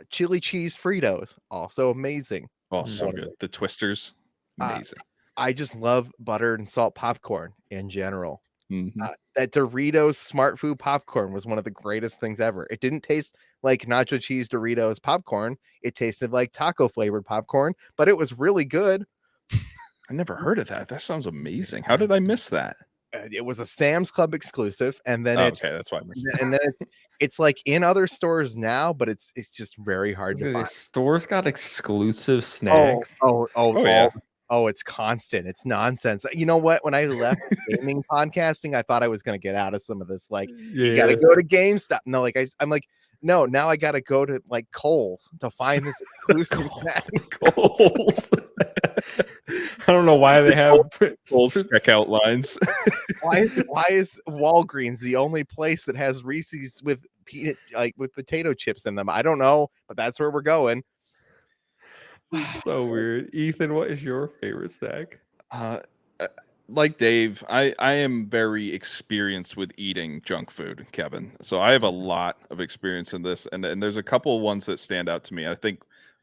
chili cheese Fritos, also amazing. Oh, so good. The Twisters, amazing. I just love butter and salt popcorn in general. Mm-hmm. That Doritos Smart Food popcorn was one of the greatest things ever. It didn't taste like nacho cheese Doritos popcorn. It tasted like taco flavored popcorn, but it was really good. I never heard of that. That sounds amazing. How did I miss that? It was a Sam's Club exclusive, and then okay, that's why I missed it. And then it's like in other stores now, but it's just very hard to find. Stores got exclusive snacks. Oh, it's constant. It's nonsense. You know what? When I left gaming podcasting, I thought I was going to get out of some of this. Like, you got to go to GameStop. No, like I'm like, no, now I got to go to like Kohl's to find this exclusive snack. Kohl's. I don't know why they have Kohl's checkout lines. Why is Walgreens the only place that has Reese's with with potato chips in them? I don't know, but that's where we're going. So weird. Ethan, what is your favorite snack? Like Dave, I am very experienced with eating junk food, Kevin. So I have a lot of experience in this, and there's a couple of ones that stand out to me. I think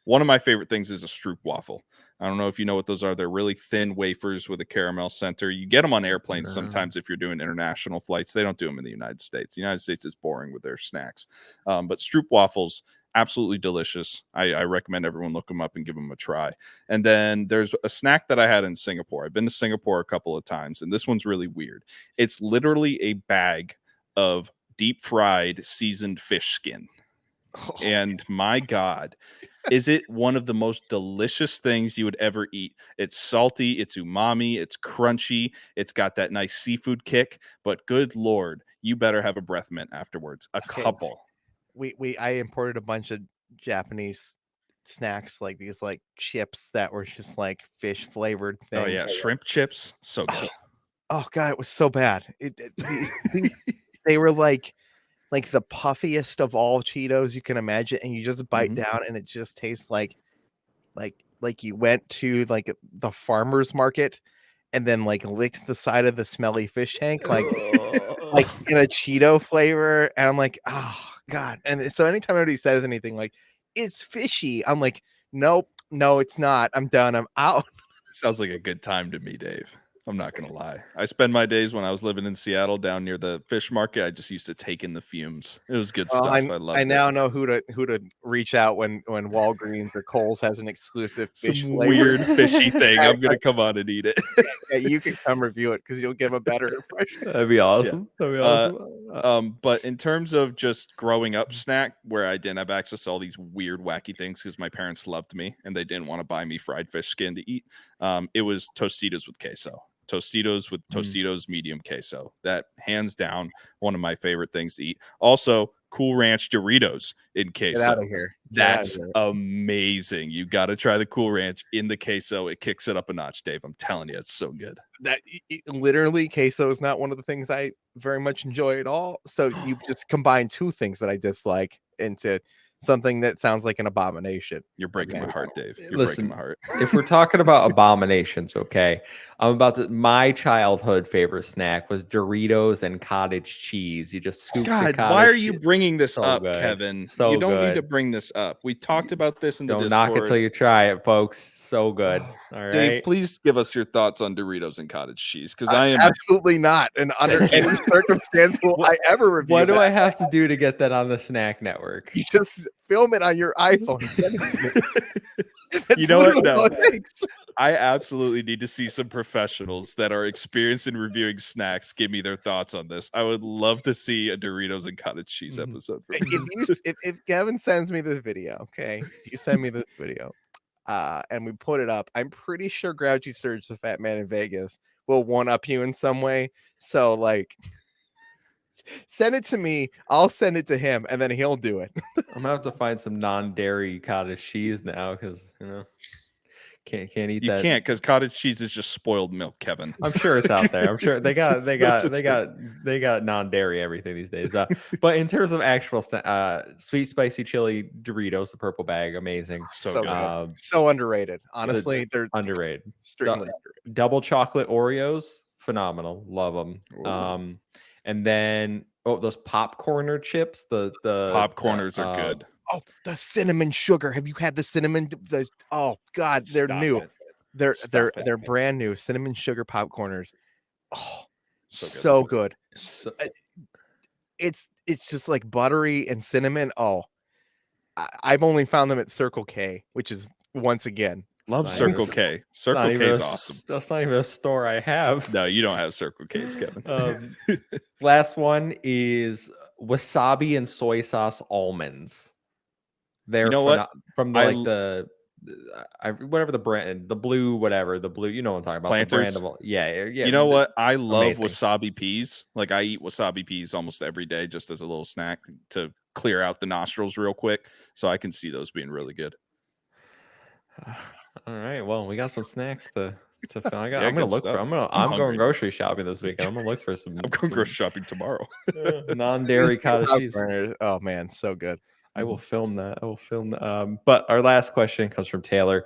One of my favorite things is a Stroop waffle. I don't know if you know what those are. They're really thin wafers with a caramel center. You get them on airplanes sometimes if you're doing international flights. They don't do them in the United States. The United States is boring with their snacks. But Stroop waffles, absolutely delicious. I recommend everyone look them up and give them a try. And then there's a snack that I had in Singapore. I've been to Singapore a couple of times, and this one's really weird. It's literally a bag of deep fried seasoned fish skin. And my God, is it one of the most delicious things you would ever eat? It's salty, it's umami, it's crunchy, it's got that nice seafood kick, but good Lord, you better have a breath mint afterwards. A couple. I imported a bunch of Japanese snacks, like these like chips that were just like fish flavored things. Oh yeah, shrimp chips, so good. Oh God, it was so bad. They were like the puffiest of all Cheetos you can imagine, and you just bite down and it just tastes like you went to like the farmer's market and then like licked the side of the smelly fish tank like in a Cheeto flavor. And I'm like, oh God. And so anytime anybody says anything like it's fishy, I'm like, nope, no, it's not. I'm done. I'm out. Sounds like a good time to me, Dave. I'm not gonna lie. I spend my days when I was living in Seattle down near the fish market. I just used to take in the fumes. It was good stuff. I loved it. I now know who to reach out when Walgreens or Kohl's has an exclusive fish weird fishy thing. I'm gonna come on and eat it. Yeah, you can come review it because you'll give a better impression. That'd be awesome. Yeah. That'd be awesome. But in terms of just growing up snack, where I didn't have access to all these weird, wacky things because my parents loved me and they didn't want to buy me fried fish skin to eat, it was Tostitos with queso. Tostitos with Tostitos medium queso. That hands down one of my favorite things to eat. Also, Cool Ranch Doritos in queso. Get out of here. That's amazing. You got to try the Cool Ranch in the queso. It kicks it up a notch, Dave. I'm telling you, it's so good. That literally queso is not one of the things I very much enjoy at all. So you just combine two things that I dislike into something that sounds like an abomination. You're breaking my heart, Dave. You're Listen, breaking my heart. If we're talking about abominations, okay, my childhood favorite snack was Doritos and cottage cheese. You just scoop. God, why are you bringing this up, Kevin? So you don't need to bring this up. We talked about this in the Discord. Don't knock it till you try it, folks. So good. All right, Dave, please give us your thoughts on Doritos and cottage cheese, because I am absolutely not, and under any circumstance will I ever review. What do I have to do to get that on the Snack Network? You just film it on your iPhone and send it to me. You know what? No. I absolutely need to see some professionals that are experienced in reviewing snacks give me their thoughts on this. I would love to see a Doritos and cottage cheese episode. If Gavin sends me this video, okay, you send me this video, and we put it up, I'm pretty sure Grouchy Surge, the fat man in Vegas, will one up you in some way. So like, send it to me, I'll send it to him, and then he'll do it. I'm gonna have to find some non-dairy cottage cheese now, because can't eat that. You can't, because cottage cheese is just spoiled milk, Kevin. I'm sure it's out there. I'm sure they got non-dairy everything these days. But in terms of actual sweet spicy chili Doritos, the purple bag, amazing. So underrated. Honestly, they're underrated. Extremely underrated. Double chocolate Oreos, phenomenal. Love them. And then those popcorner chips. The popcorners are good. Oh, the cinnamon sugar. Have you had the cinnamon? Oh God, they're new. They're brand new cinnamon sugar popcorners. Oh, so good. It's just like buttery and cinnamon. Oh, I've only found them at Circle K, which is once again. Love Circle K. Circle K is awesome. That's not even a store I have. No, you don't have Circle K's, Kevin. Last one is wasabi and soy sauce almonds. They're from whatever the brand, the blue, you know what I'm talking about. Planters. The brand of, yeah. You know what? I love wasabi peas. Like I eat wasabi peas almost every day just as a little snack to clear out the nostrils real quick. So I can see those being really good. All right. Well, we got some snacks to find. I'm going grocery shopping this weekend. I'm gonna look for some. I'm going grocery shopping tomorrow. Non-dairy cottage cheese. Oh man, so good. I will film that. But our last question comes from Taylor.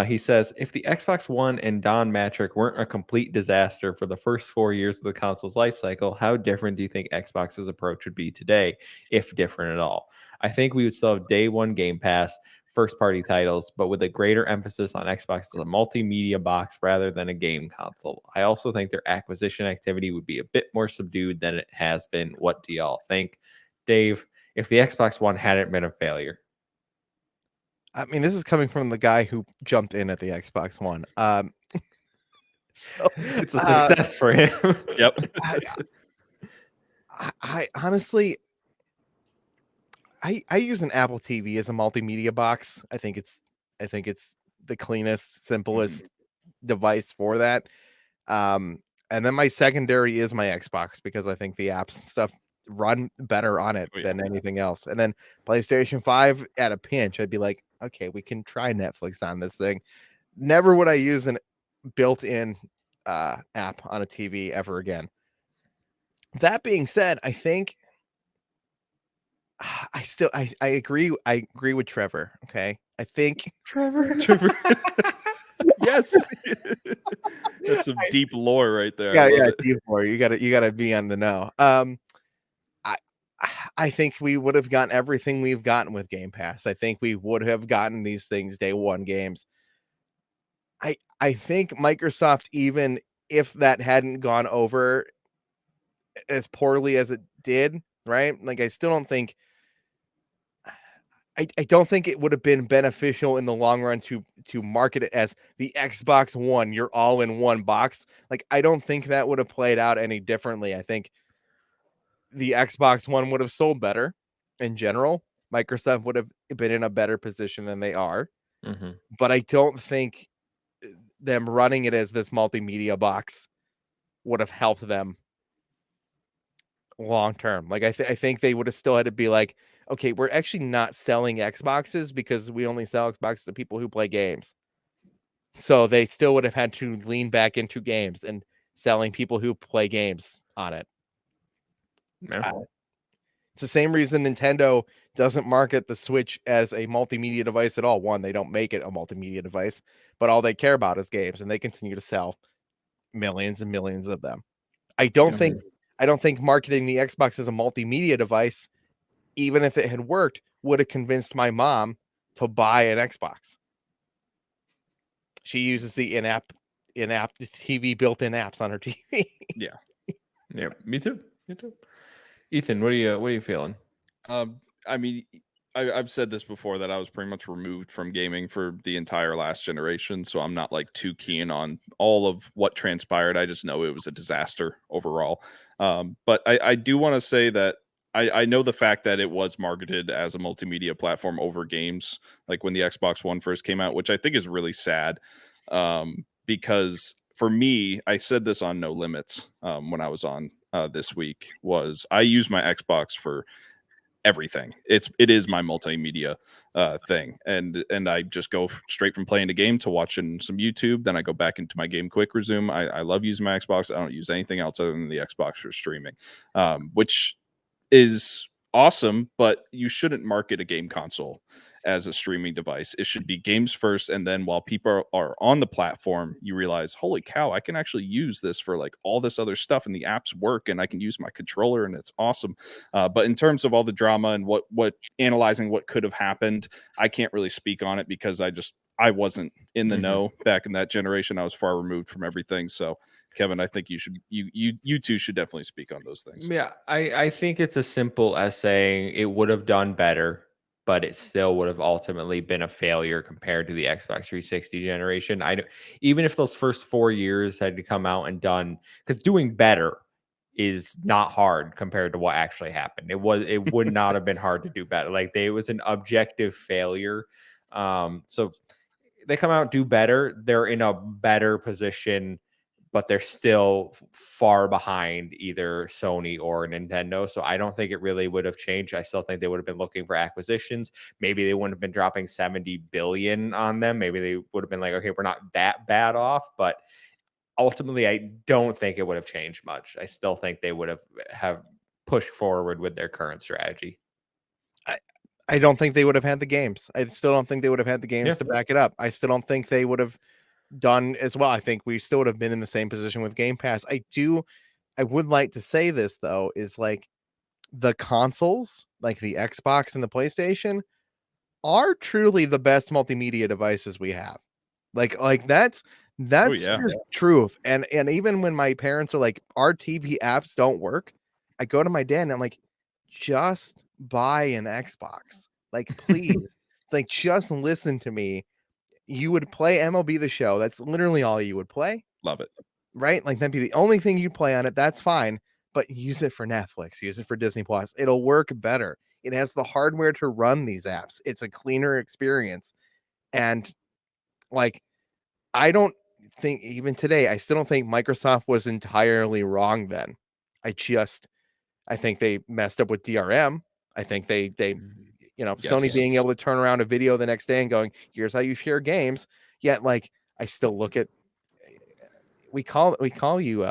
He says, if the Xbox One and Don Matrick weren't a complete disaster for the first 4 years of the console's life cycle, how different do you think Xbox's approach would be today, if different at all? I think we would still have day one Game Pass, first-party titles, but with a greater emphasis on Xbox as a multimedia box rather than a game console. I also think their acquisition activity would be a bit more subdued than it has been. What do y'all think? Dave, if the Xbox One hadn't been a failure. I mean, this is coming from the guy who jumped in at the Xbox One. So It's a success for him. Yep. I honestly, I use an Apple TV as a multimedia box. I think it's the cleanest, simplest device for that. And then my secondary is my Xbox because I think the apps and stuff run better on it than anything else. And then PlayStation 5 at a pinch, I'd be like, okay, we can try Netflix on this thing. Never would I use an built-in app on a TV ever again. That being said, I think I agree with Trevor. Okay. I think Trevor. Yes. That's some deep lore right there. Yeah, deep lore. You gotta be on the know. I think we would have gotten everything we've gotten with Game Pass. I think we would have gotten these things day one games. I think Microsoft, even if that hadn't gone over as poorly as it did, right? Like I still don't think I don't think it would have been beneficial in the long run to market it as the Xbox One, you're all in one box. Like I don't think that would have played out any differently. I think the Xbox One would have sold better in general. Microsoft would have been in a better position than they are. But I don't think them running it as this multimedia box would have helped them long term. Like I think they would have still had to be like, okay, we're actually not selling Xboxes because we only sell Xboxes to people who play games. So they still would have had to lean back into games and selling people who play games on it. No. It's the same reason Nintendo doesn't market the Switch as a multimedia device at all. One, they don't make it a multimedia device, but all they care about is games, and they continue to sell millions and millions of them. I don't think marketing the Xbox as a multimedia device, even if it had worked, would have convinced my mom to buy an Xbox. She uses the in-app TV built-in apps on her TV. Yeah, me too. Ethan, what are you feeling? I mean, I've said this before that I was pretty much removed from gaming for the entire last generation, so I'm not like too keen on all of what transpired. I just know it was a disaster overall. But I do want to say that I know the fact that it was marketed as a multimedia platform over games, like when the Xbox One first came out, which I think is really sad. Because for me, I said this on No Limits when I was on this week, was I use my Xbox for everything. It is my multimedia thing, and I just go straight from playing a game to watching some YouTube. Then I go back into my game quick resume. I love using my Xbox. I don't use anything else other than the Xbox for streaming, which is awesome. But you shouldn't market a game console as a streaming device. It should be games first, and then while people are on the platform, you realize, holy cow, I can actually use this for like all this other stuff, and the apps work, and I can use my controller, and it's awesome. But in terms of all the drama and what analyzing what could have happened, I can't really speak on it because I wasn't in the know back in that generation. I was far removed from everything. So Kevin, I think you two should definitely speak on those things. Yeah, I think it's as simple as saying it would have done better, but it still would have ultimately been a failure compared to the Xbox 360 generation. Even if those first 4 years had to come out and done, because doing better is not hard compared to what actually happened. It would not have been hard to do better. Like it was an objective failure. So they come out, do better. They're in a better position, but they're still far behind either Sony or Nintendo. So I don't think it really would have changed. I still think they would have been looking for acquisitions. Maybe they wouldn't have been dropping 70 billion on them. Maybe they would have been like, okay, we're not that bad off, but ultimately I don't think it would have changed much. I still think they would have pushed forward with their current strategy. I don't think they would have had the games. I still don't think they would have had the games to back it up. I still don't think they would have done as well. I think we still would have been in the same position with Game Pass. I would like to say this though, is like the consoles, like the Xbox and the PlayStation, are truly the best multimedia devices we have. Like that's yeah. just truth. And even when my parents are like, our TV apps don't work, I go to my dad and I'm like, just buy an Xbox. Like, please, like, just listen to me. You would play MLB The Show. That's literally all you would play, Love it. right? Like, that'd be the only thing you play on it. That's fine. But use it for Netflix, use it for Disney Plus. It'll work better. It has the hardware to run these apps. It's a cleaner experience. And like, I don't think even today, I still don't think Microsoft was entirely wrong then. I think they messed up with DRM. I think they Sony Yes. being able to turn around a video the next day and going, here's how you share games. Yet, like, I still look at, we call you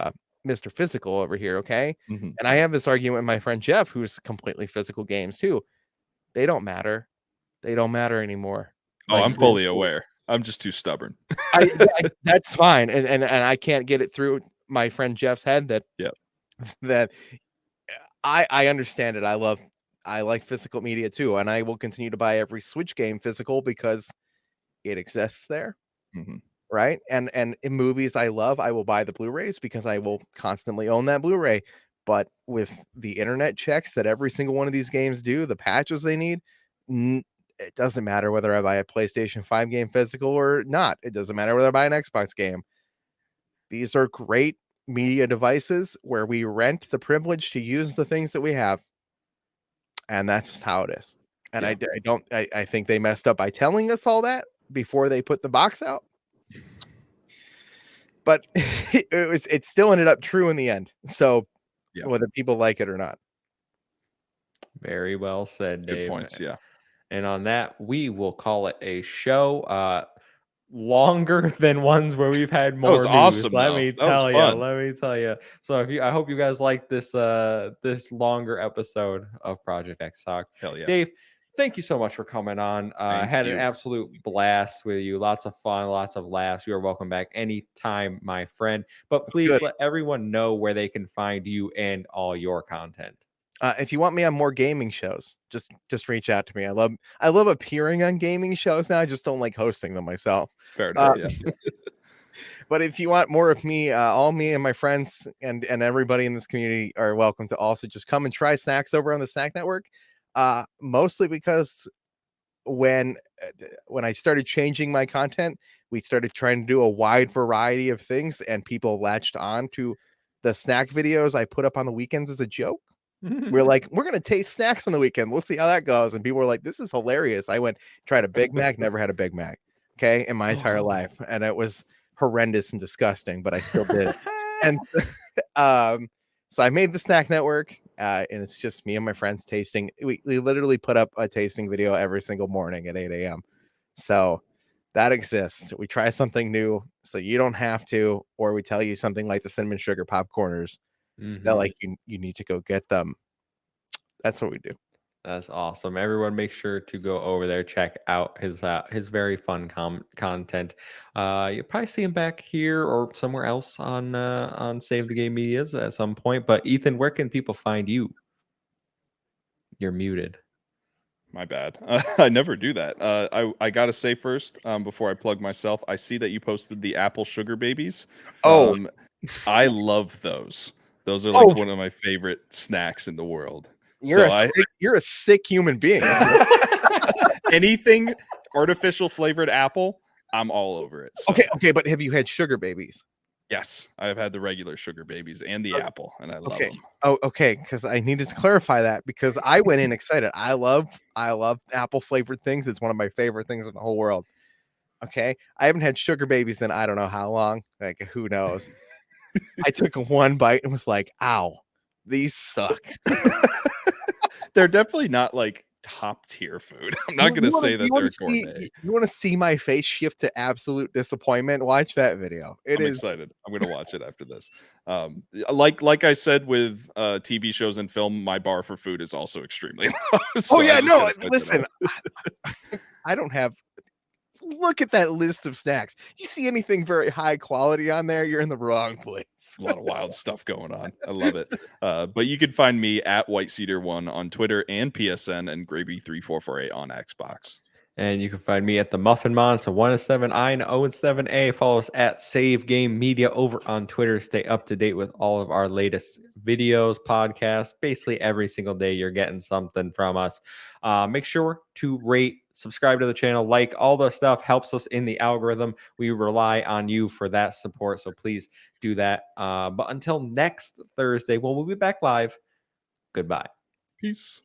Mr. Physical over here, okay? Mhm. And I have this argument with my friend Jeff, who's completely physical games too. They don't matter. They don't matter anymore. Oh, Like, I'm fully aware. I'm just too stubborn. that's fine. And I can't get it through my friend Jeff's head that Yep. that I understand it. I like physical media too, and I will continue to buy every Switch game physical because it exists there, Mhm. right? And in movies I love, I will buy the Blu-rays because I will constantly own that Blu-ray. But with the internet checks that every single one of these games do, the patches they need, it doesn't matter whether I buy a PlayStation 5 game physical or not. It doesn't matter whether I buy an Xbox game. These are great media devices where we rent the privilege to use the things that we have. And that's just how it is. And Yeah. I think they messed up by telling us all that before they put the box out. But it still ended up true in the end. So Yeah. whether people like it or not. Very well said, Good Dave. points. Yeah. And on that, we will call it a show. Longer than ones where we've had more was news. awesome, Let though. me That was tell you. fun. Let me tell you. So I hope you guys like this this longer episode of Project X Talk. Hell yeah. Dave, thank you so much for coming on. Thank Had you. an absolute blast with you. Lots of fun, lots of laughs. You are welcome back anytime, my friend. But please good. let everyone know where they can find you and all your content. If you want me on more gaming shows, just reach out to me. I love appearing on gaming shows now. I just don't like hosting them myself. Fair enough. Yeah. But if you want more of me, all me and my friends and everybody in this community are welcome to also just come and try snacks over on the Snack Network. Mostly because when I started changing my content, we started trying to do a wide variety of things, and people latched on to the snack videos I put up on the weekends as a joke. We're like, we're gonna taste snacks on the weekend. We'll see how that goes. And people were like, this is hilarious. I went, tried a Big Mac, never had a Big Mac, okay, in my entire life. And it was horrendous and disgusting, but I still did it. And so I made the Snack Network, and it's just me and my friends tasting. We literally put up a tasting video every single morning at 8 a.m. So that exists. We try something new so you don't have to, or we tell you something like the cinnamon sugar popcorners that like you need to go get them. That's what we do. That's awesome. Everyone, make sure to go over there, check out his very fun content. You'll probably see him back here or somewhere else on Save the Game Medias at some point. But Ethan, where can people find you? You're muted. My bad. I never do that. I gotta say first, before I plug myself, I see that you posted the apple sugar babies. Oh, I love those. Those are like one of my favorite snacks in the world. You're a sick human being. Anything artificial flavored apple, I'm all over it. So. Okay, but have you had sugar babies? Yes, I've had the regular sugar babies and the apple, and I love them. Oh, okay, because I needed to clarify that because I went in excited. I love apple flavored things. It's one of my favorite things in the whole world. Okay, I haven't had sugar babies in I don't know how long. Like, who knows? I took one bite and was like, "Ow, these suck." They're definitely not like top tier food. I'm not going to say that they're gourmet. You want to see my face shift to absolute disappointment? Watch that video. I'm excited. I'm going to watch it after this. Like I said with TV shows and film, my bar for food is also extremely low. So no, listen, I don't have. Look at that list of snacks. You see anything very high quality on there, you're in the wrong place. A lot of wild stuff going on. I love it. But you can find me at White Cedar 1 on Twitter and PSN, and Gravy3448 on Xbox. And you can find me at the Muffin Mon. So 1-7I and 0-7A. Follow us at Save Game Media over on Twitter. Stay up to date with all of our latest videos, podcasts. Basically, every single day you're getting something from us. Make sure to rate, subscribe to the channel, like all the stuff helps us in the algorithm. We rely on you for that support. So please do that. But until next Thursday, when we'll be back live, goodbye. Peace.